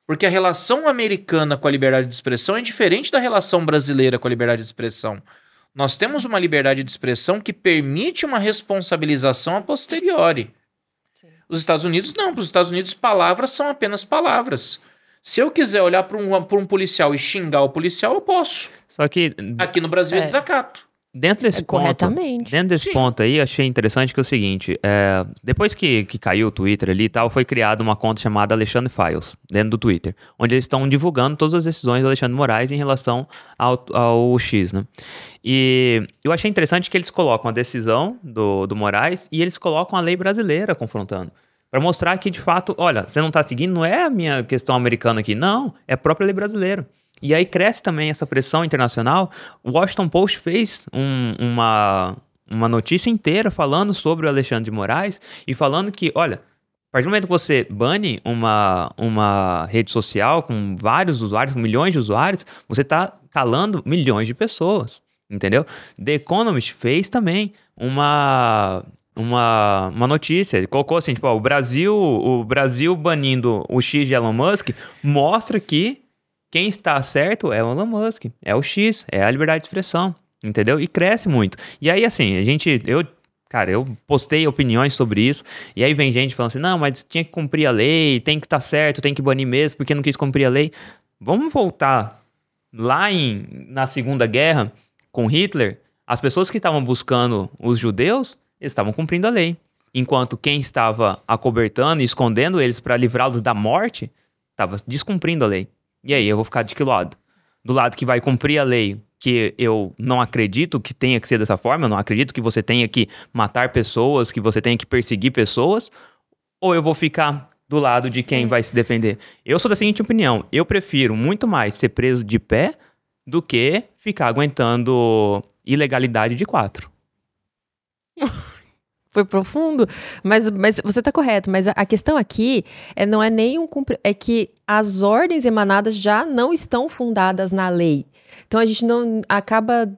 Porque a relação americana com a liberdade de expressão é diferente da relação brasileira com a liberdade de expressão. Nós temos uma liberdade de expressão que permite uma responsabilização a posteriori. Sim. Os Estados Unidos não. Para os Estados Unidos, palavras são apenas palavras. Se eu quiser olhar para um policial e xingar o policial, eu posso. Só que... Aqui no Brasil é desacato. Dentro desse ponto aí, achei interessante que é o seguinte, depois que caiu o Twitter ali e tal, foi criada uma conta chamada Alexandre Files, dentro do Twitter, onde eles estão divulgando todas as decisões do Alexandre de Moraes em relação ao X, né? E eu achei interessante que eles colocam a decisão do Moraes e eles colocam a lei brasileira confrontando. Para mostrar que, de fato, olha, você não tá seguindo, não é a minha questão americana aqui, não, é a própria lei brasileira. E aí cresce também essa pressão internacional. O Washington Post fez uma notícia inteira falando sobre o Alexandre de Moraes e falando que, olha, a partir do momento que você bane uma rede social com vários usuários, com milhões de usuários, você está calando milhões de pessoas, entendeu? The Economist fez também uma notícia, ele colocou assim, tipo, ó, o Brasil banindo o X de Elon Musk mostra que quem está certo é o Elon Musk, é o X, é a liberdade de expressão, entendeu? E cresce muito. E aí, assim, eu postei opiniões sobre isso, e aí vem gente falando assim, não, mas tinha que cumprir a lei, tem que estar certo, tem que banir mesmo, porque não quis cumprir a lei. Vamos voltar lá na Segunda Guerra, com Hitler, as pessoas que estavam buscando os judeus, eles estavam cumprindo a lei. Enquanto quem estava acobertando e escondendo eles para livrá-los da morte, estava descumprindo a lei. E aí, eu vou ficar de que lado? Do lado que vai cumprir a lei, que eu não acredito que tenha que ser dessa forma, eu não acredito que você tenha que matar pessoas, que você tenha que perseguir pessoas, ou eu vou ficar do lado de quem vai se defender? Eu sou da seguinte opinião, eu prefiro muito mais ser preso de pé do que ficar aguentando ilegalidade de 4. Foi profundo, mas você tá correto, mas a questão aqui não é nem é que as ordens emanadas já não estão fundadas na lei. Então a gente não acaba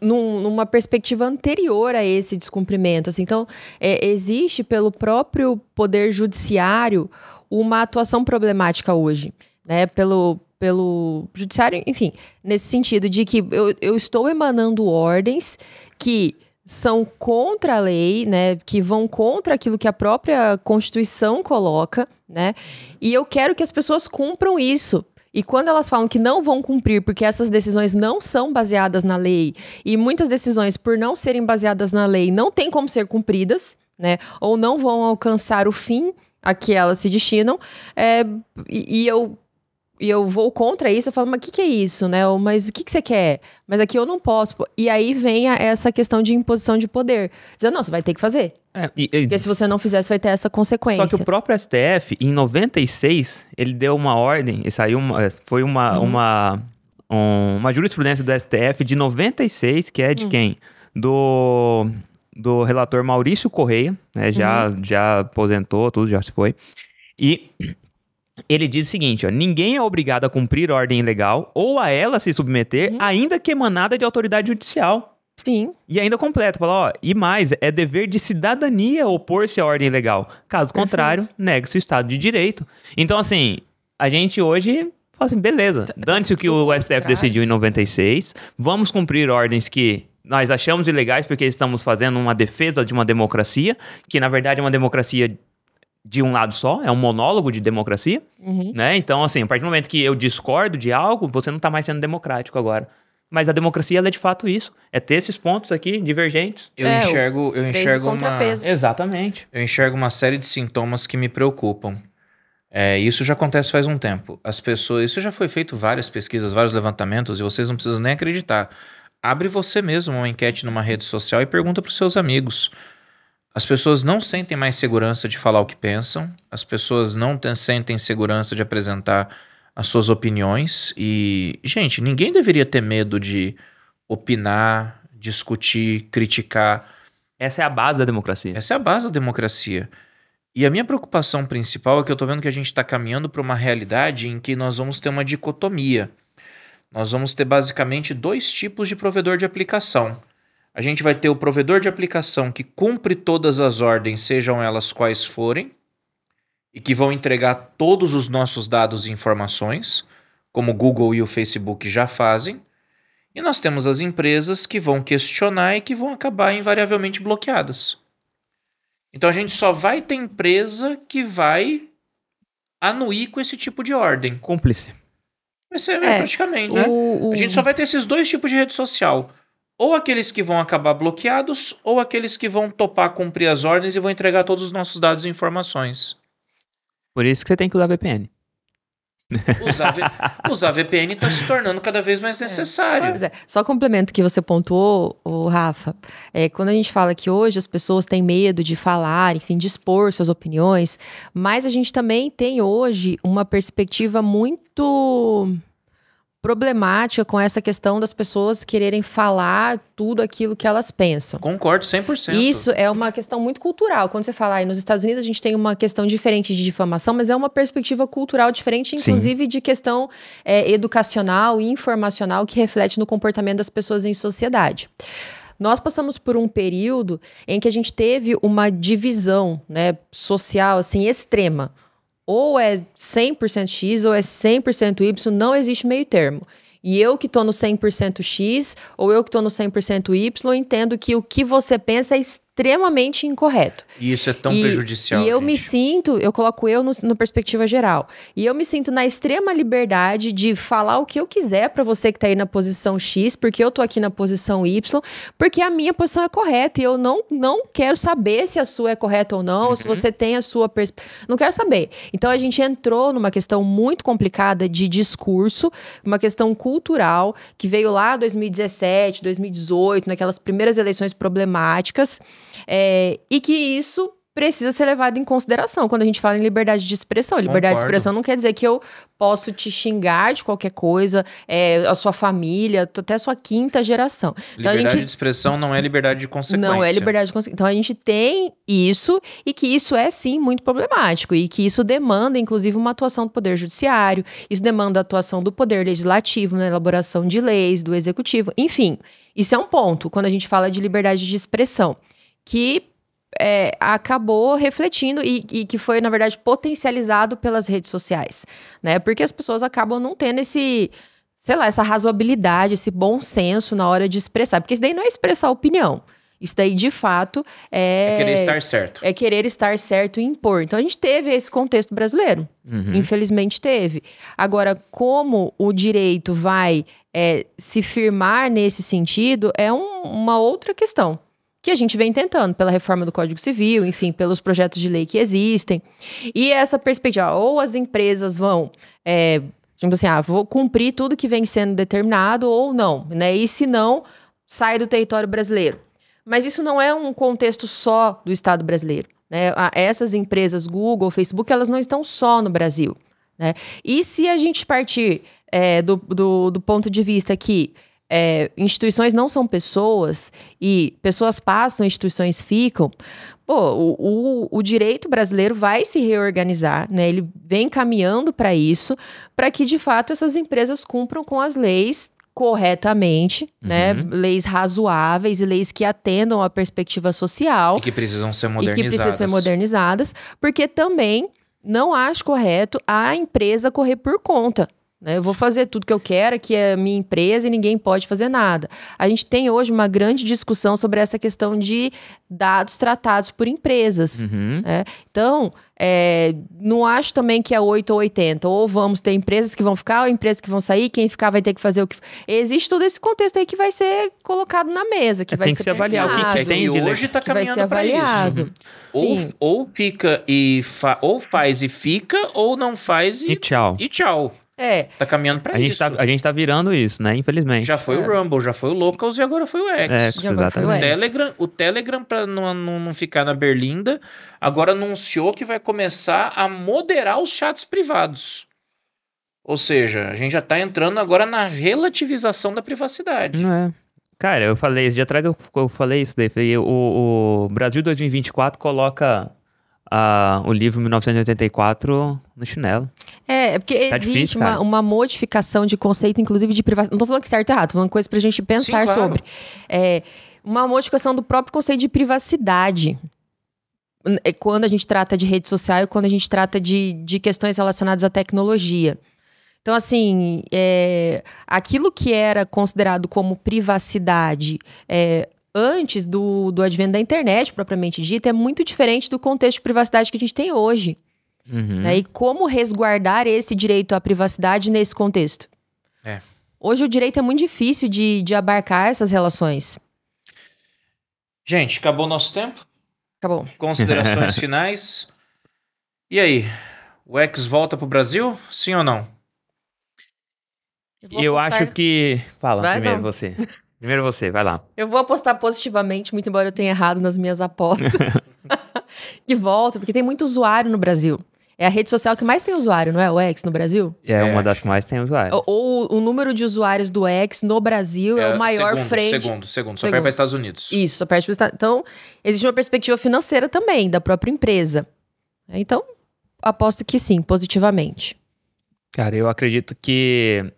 numa perspectiva anterior a esse descumprimento. Assim. Então existe pelo próprio poder judiciário uma atuação problemática hoje, né? Pelo judiciário, enfim, nesse sentido de que eu estou emanando ordens que são contra a lei, né, que vão contra aquilo que a própria Constituição coloca, né, e eu quero que as pessoas cumpram isso. E quando elas falam que não vão cumprir porque essas decisões não são baseadas na lei, e muitas decisões, por não serem baseadas na lei, não têm como ser cumpridas, né, ou não vão alcançar o fim a que elas se destinam, e eu vou contra isso, eu falo, mas o que é isso, né? Mas o que você quer? Mas aqui eu não posso. E aí vem essa questão de imposição de poder. Dizendo, não, você vai ter que fazer. Porque se você não fizer, você vai ter essa consequência. Só que o próprio STF, em 96, ele deu uma ordem, e saiu foi uma jurisprudência do STF de 96, que é de quem? Do relator Maurício Correia, né? Já aposentou, tudo já se foi. E ele diz o seguinte, ó, ninguém é obrigado a cumprir ordem ilegal ou a ela se submeter, ainda que emanada de autoridade judicial. Sim. E ainda completa, fala, ó, e mais, é dever de cidadania opor-se à ordem ilegal. Caso contrário, nega-se o Estado de Direito. Então, assim, a gente hoje fala assim, beleza, dane-se o que o STF decidiu em 96, vamos cumprir ordens que nós achamos ilegais porque estamos fazendo uma defesa de uma democracia, que na verdade é uma democracia de um lado só, é um monólogo de democracia, né? Então, assim, a partir do momento que eu discordo de algo, você não tá mais sendo democrático agora. Mas a democracia, ela é de fato isso. É ter esses pontos aqui divergentes. Eu enxergo Exatamente. Eu enxergo uma série de sintomas que me preocupam. Isso já acontece faz um tempo. As pessoas... Isso já foi feito várias pesquisas, vários levantamentos, e vocês não precisam nem acreditar. Abre você mesmo uma enquete numa rede social e pergunta para os seus amigos. As pessoas não sentem mais segurança de falar o que pensam, as pessoas não sentem segurança de apresentar as suas opiniões e, gente, ninguém deveria ter medo de opinar, discutir, criticar. Essa é a base da democracia. Essa é a base da democracia. E a minha preocupação principal é que eu tô vendo que a gente está caminhando para uma realidade em que nós vamos ter uma dicotomia. Nós vamos ter basicamente 2 tipos de provedor de aplicação. A gente vai ter o provedor de aplicação que cumpre todas as ordens, sejam elas quais forem, e que vão entregar todos os nossos dados e informações, como o Google e o Facebook já fazem. E nós temos as empresas que vão questionar e que vão acabar invariavelmente bloqueadas. Então a gente só vai ter empresa que vai anuir com esse tipo de ordem. Cúmplice. Vai ser praticamente, né? A gente só vai ter esses 2 tipos de rede social. Ou aqueles que vão acabar bloqueados, ou aqueles que vão topar cumprir as ordens e vão entregar todos os nossos dados e informações. Por isso que você tem que usar VPN. Usar VPN está se tornando cada vez mais necessário. Só complemento que você pontuou, Rafa, quando a gente fala que hoje as pessoas têm medo de falar, enfim, de expor suas opiniões, mas a gente também tem hoje uma perspectiva muito problemática com essa questão das pessoas quererem falar tudo aquilo que elas pensam. Concordo 100%. Isso é uma questão muito cultural. Quando você fala aí nos Estados Unidos, a gente tem uma questão diferente de difamação, mas é uma perspectiva cultural diferente, inclusive de questão educacional e informacional que reflete no comportamento das pessoas em sociedade. Nós passamos por um período em que a gente teve uma divisão, né, social assim, extrema. Ou é 100% X ou é 100% Y, não existe meio termo. E eu que estou no 100% X ou eu que estou no 100% Y, entendo que o que você pensa é extremamente incorreto. E isso é tão prejudicial. E eu me sinto, eu coloco eu no perspectiva geral, e eu me sinto na extrema liberdade de falar o que eu quiser para você que está aí na posição X, porque eu tô aqui na posição Y, porque a minha posição é correta e eu não quero saber se a sua é correta ou não, ou se você tem a sua não quero saber. Então a gente entrou numa questão muito complicada de discurso, uma questão cultural que veio lá em 2017, 2018, naquelas primeiras eleições problemáticas. E que isso precisa ser levado em consideração quando a gente fala em liberdade de expressão. Liberdade de expressão não quer dizer que eu posso te xingar de qualquer coisa, a sua família, até a sua 5ª geração. Então, liberdade de expressão não é liberdade de consequência. Não é liberdade de consequência. Então a gente tem isso, e que isso é sim muito problemático, e que isso demanda inclusive uma atuação do Poder Judiciário, isso demanda a atuação do Poder Legislativo na elaboração de leis, do Executivo, enfim. Isso é um ponto quando a gente fala de liberdade de expressão, que acabou refletindo e que foi, na verdade, potencializado pelas redes sociais, né? Porque as pessoas acabam não tendo essa razoabilidade, esse bom senso na hora de expressar. Porque isso daí não é expressar opinião. Isso daí, de fato, É querer estar certo. É querer estar certo e impor. Então, a gente teve esse contexto brasileiro. Infelizmente, teve. Agora, como o direito vai se firmar nesse sentido, é uma outra questão. Que a gente vem tentando, pela reforma do Código Civil, enfim, pelos projetos de lei que existem. E essa perspectiva, ou as empresas vão... digamos assim, vou cumprir tudo que vem sendo determinado ou não, né? E se não, sai do território brasileiro. Mas isso não é um contexto só do Estado brasileiro, né? Essas empresas, Google, Facebook, elas não estão só no Brasil, né? E se a gente partir do ponto de vista que instituições não são pessoas e pessoas passam, instituições ficam, o direito brasileiro vai se reorganizar, né? Ele vem caminhando para isso, para que, de fato, essas empresas cumpram com as leis corretamente, né? Leis razoáveis e leis que atendam à perspectiva social. E que precisam ser modernizadas. Porque também não acho correto a empresa correr por conta. Eu vou fazer tudo que eu quero, aqui é a minha empresa e ninguém pode fazer nada. A gente tem hoje uma grande discussão sobre essa questão de dados tratados por empresas. Né? Então, não acho também que é 8 ou 80. Ou vamos ter empresas que vão ficar, ou empresas que vão sair, quem ficar vai ter que fazer o que... Existe todo esse contexto aí que vai ser colocado na mesa, que vai ser pensado, avaliar o que tem de hoje está caminhando para isso. Ou fica ou faz e fica, ou não faz e tchau. E tchau. Tá caminhando pra isso. A gente tá virando isso, né? Infelizmente. Já foi o Rumble, já foi o Locals e agora foi o X. Exatamente. O Telegram, pra não ficar na berlinda, agora anunciou que vai começar a moderar os chats privados. Ou seja, a gente já tá entrando agora na relativização da privacidade. Não é. Cara, eu falei, esse dia atrás eu falei isso daí. O Brasil 2024 coloca o livro 1984 no chinelo. Porque existe uma modificação de conceito, inclusive de privacidade. Não tô falando que certo ou errado, tô falando coisa pra gente pensar sobre. Uma modificação do próprio conceito de privacidade. Quando a gente trata de rede social e quando a gente trata de questões relacionadas à tecnologia. Então, assim, aquilo que era considerado como privacidade antes do advento da internet, propriamente dita, é muito diferente do contexto de privacidade que a gente tem hoje. Né? E como resguardar esse direito à privacidade nesse contexto? Hoje o direito é muito difícil de abarcar essas relações. Gente, acabou o nosso tempo? Acabou. Considerações finais. E aí? O X volta pro Brasil? Sim ou não? Eu acho que... Fala, primeiro você. Primeiro você, vai lá. Eu vou apostar positivamente, muito embora eu tenha errado nas minhas apostas. Que volta, porque tem muito usuário no Brasil. É a rede social que mais tem usuário, não é? O X no Brasil? É uma das que mais tem usuário. Ou o número de usuários do X no Brasil é o maior frente... Segundo. Só perde para os Estados Unidos. Isso, só perde para os Estados Unidos. Então, existe uma perspectiva financeira também, da própria empresa. Então, aposto que sim, positivamente. Cara, eu acredito que...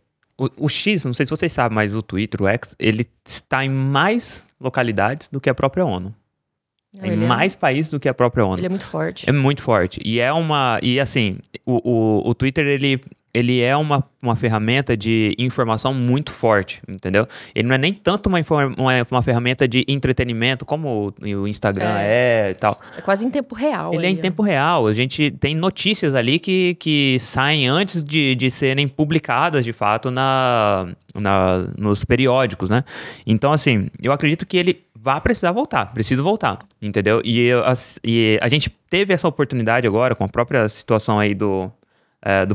O X, não sei se vocês sabem, mas o Twitter, o X, ele está em mais localidades do que a própria ONU. Em mais países do que a própria ONU. Ele é muito forte. É muito forte. E assim, o Twitter, ele é uma ferramenta de informação muito forte, entendeu? Ele não é nem tanto uma ferramenta de entretenimento, como o Instagram e tal. É quase em tempo real. Ele é em tempo real. A gente tem notícias ali que saem antes de serem publicadas, de fato, nos periódicos, né? Então, assim, eu acredito que ele precisa voltar, entendeu? E a gente teve essa oportunidade agora, com a própria situação aí do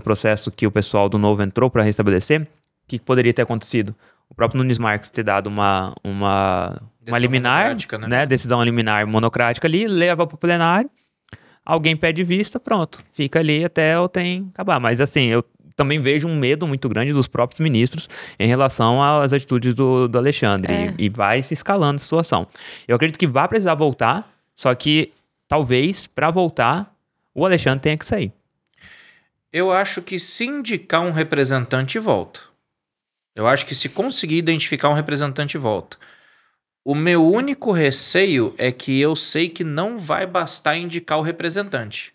processo que o pessoal do Novo entrou para restabelecer. O que poderia ter acontecido? O próprio Nunes Marques ter dado uma liminar, né? Decisão liminar monocrática ali, leva para o plenário, alguém pede vista, pronto, fica ali até o trem acabar. Mas assim, eu também vejo um medo muito grande dos próprios ministros em relação às atitudes do Alexandre. E vai se escalando a situação. Eu acredito que vai precisar voltar, só que talvez, para voltar, o Alexandre tenha que sair. Eu acho que se indicar um representante, volta. Eu acho que se conseguir identificar um representante, volta. O meu único receio é que eu sei que não vai bastar indicar o representante.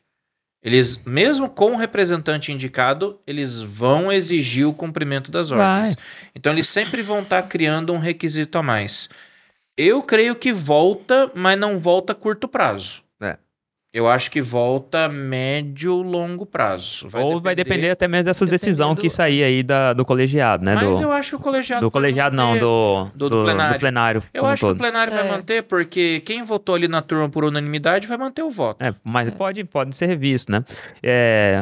Eles, mesmo com o representante indicado, eles vão exigir o cumprimento das ordens. Então, eles sempre vão estar criando um requisito a mais. Eu creio que volta, mas não volta a curto prazo. É. Eu acho que volta a médio, longo prazo. Vai depender até mesmo dessa decisão do- que sair aí do colegiado, né? Mas eu acho que o colegiado Do vai colegiado não, manter. do plenário. plenário. Eu como acho que o todo. plenário vai manter, porque quem votou ali na turma por unanimidade vai manter o voto. Mas pode ser revisto, né?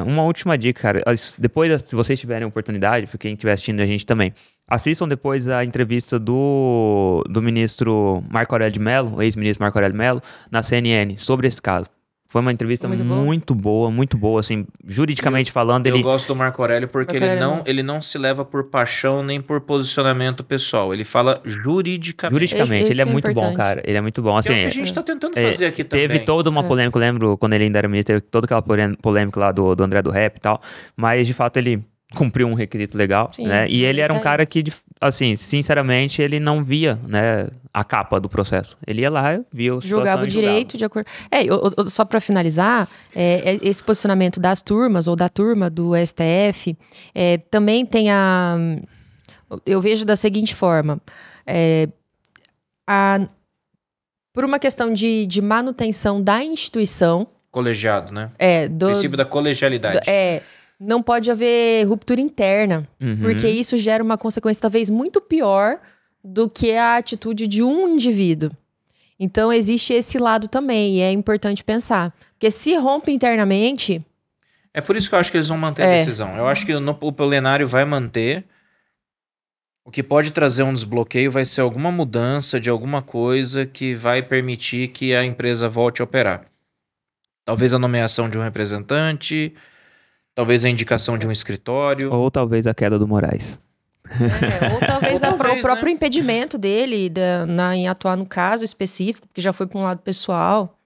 Uma última dica, cara. Depois, se vocês tiverem oportunidade, pra quem estiver assistindo a gente também, assistam depois a entrevista do ministro Marco Aurélio de Mello, o ex-ministro Marco Aurélio de Mello, na CNN, sobre esse caso. Foi uma entrevista muito boa, assim, juridicamente falando. Eu gosto do Marco Aurélio porque Marco ele não se leva por paixão nem por posicionamento pessoal. Ele fala juridicamente. Juridicamente, ele é que é muito bom, importante. cara. Ele é muito bom. Assim, É o que a gente tá tentando fazer aqui também. Teve toda uma polêmica, eu lembro quando ele ainda era ministro, teve toda aquela polêmica lá do André do Rap e tal. Mas, de fato, ele cumpriu um requisito legal, Sim, né? E ele era um tá cara que, assim, sinceramente, ele não via, né, a capa do processo. Ele ia lá, via o Julgava o direito de acordo... Só para finalizar, esse posicionamento das turmas, ou da turma do STF, também tem a... Eu vejo da seguinte forma. Por uma questão de manutenção da instituição... Colegiado, né? Do princípio da colegialidade. Não pode haver ruptura interna, porque isso gera uma consequência talvez muito pior do que a atitude de um indivíduo. Então, existe esse lado também, e é importante pensar. Porque se rompe internamente... É por isso que eu acho que eles vão manter a decisão. Eu acho que o plenário vai manter. O que pode trazer um desbloqueio vai ser alguma mudança de alguma coisa que vai permitir que a empresa volte a operar. Talvez a nomeação de um representante... Talvez a indicação de um escritório. Ou talvez a queda do Moraes. Ou talvez o próprio impedimento dele em atuar no caso específico, porque já foi para um lado pessoal.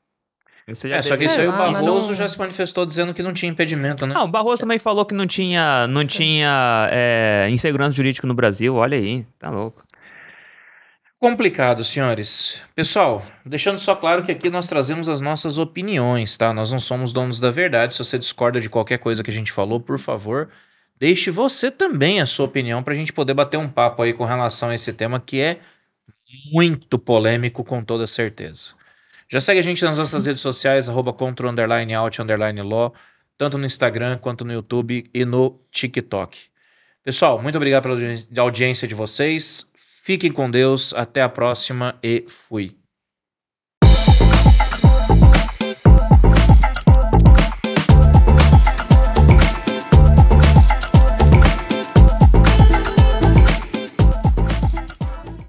Só que isso aí o Barroso já se manifestou dizendo que não tinha impedimento, né? Não, o Barroso também falou que não tinha insegurança jurídica no Brasil. Olha aí, tá louco. Complicado, senhores. Pessoal, deixando só claro que aqui nós trazemos as nossas opiniões, tá? Nós não somos donos da verdade. Se você discorda de qualquer coisa que a gente falou, por favor, deixe você também a sua opinião pra gente poder bater um papo aí com relação a esse tema que é muito polêmico, com toda certeza. Já segue a gente nas nossas redes sociais, @contro_out_law, tanto no Instagram quanto no YouTube e no TikTok. Pessoal, muito obrigado pela audiência de vocês. Fiquem com Deus, até a próxima e fui.